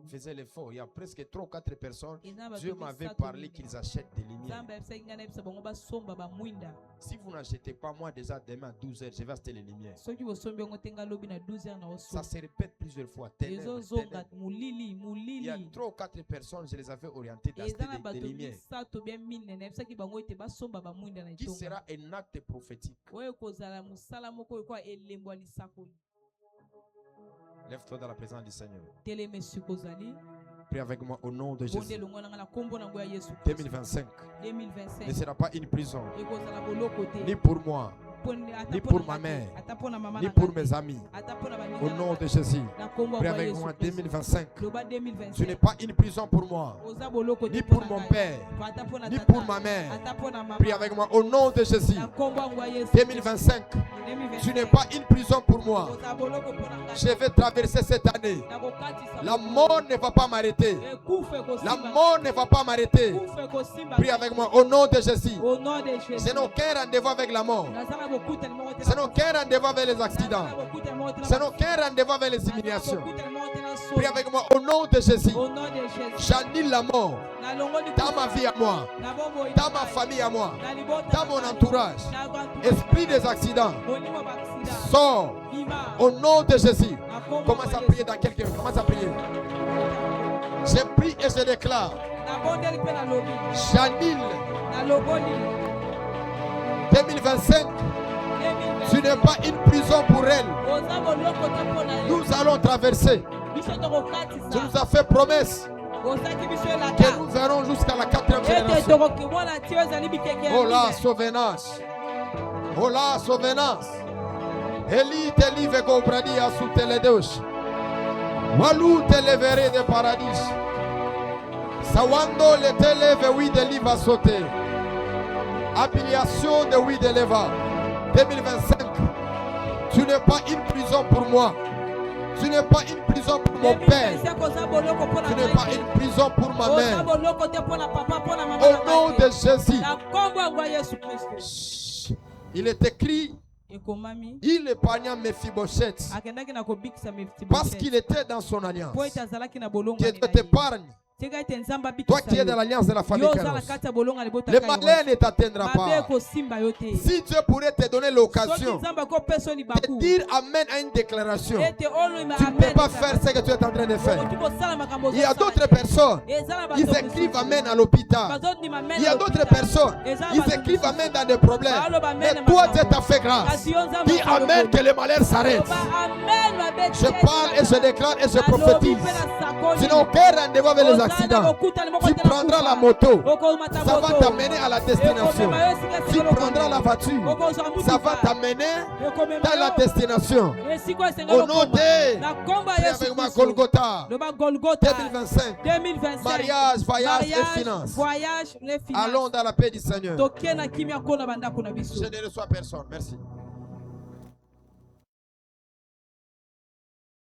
S1: Faisait l'effort. Il y a presque 3 ou 4 personnes. Dieu m'avait parlé qu'ils achètent des lumières. Si vous n'achetez pas, moi déjà demain à 12h, je vais acheter les lumières. Ça se répète plusieurs fois. Ténèbres. Il y a 3 ou 4 personnes, je les avais orientées d'acheter des lumières. Qui sera un acte prophétique. Lève-toi dans la présence du Seigneur. Prie avec moi au nom de Jésus. 2025 ne sera pas une prison, ni pour moi, ni pour ma mère, ni pour mes amis. Au nom de Jésus. Prie avec moi 2025. Ce n'est pas une prison pour moi, ni pour mon père, ni pour ma mère. Prie avec moi au nom de Jésus. 2025. Ce n'est pas une prison pour moi. Je vais traverser cette année. La mort ne va pas m'arrêter. La mort ne va pas m'arrêter. Prie avec moi au nom de Jésus. Ce n'est aucun rendez-vous avec la mort. Ce n'est aucun rendez-vous avec les accidents. Ce n'est aucun rendez-vous avec les humiliations. Prie avec moi au nom de Jésus. J'annule la mort dans ma vie à moi, dans ma famille à moi, dans mon entourage. Esprit des accidents, sors au nom de Jésus. Commence à prier dans quelqu'un. Commence à prier. Je prie et je déclare. J'annule 2025. Ce n'est pas une prison pour elle. Nous allons traverser. Tu nous as fait promesse que nous verrons jusqu'à la 4e génération. Oh la sauvenance. Oh la sauvenance. Eli te live compradia su teledeus. Walu te levere de paradis. Sawando le te leve oui de liva sauter. Affiliation de oui de leva. 2025. Tu n'es pas une prison pour moi. Tu n'es pas une prison pour mon père. Tu n'es pas une prison pour ma mère. Au nom de Jésus. Il est écrit, il épargna Mephibosheth parce qu'il était dans son alliance. Dieu t'épargne. Toi qui es dans l'alliance de la famille Kairos, le malheur ne t'atteindra pas. Si Dieu pourrait te donner l'occasion de dire Amen à une déclaration, tu ne peux pas faire ce que tu es en train de faire. Il y a d'autres personnes, ils écrivent Amen à l'hôpital. Il y a d'autres personnes, ils écrivent Amen dans des problèmes. Mais toi, Dieu t'a fait grâce. Dis Amen que le malheur s'arrête. Je parle et je déclare et je prophétise. Tu n'as aucun rendez-vous avec les accidents. Tu prendras la moto, ça va t'amener à la destination. Tu prendras la voiture, ça va t'amener dans la destination. Au nom de avec ma Golgotha 2025, mariage, voyage et finances. Allons dans la paix du Seigneur. Je ne reçois personne. Merci.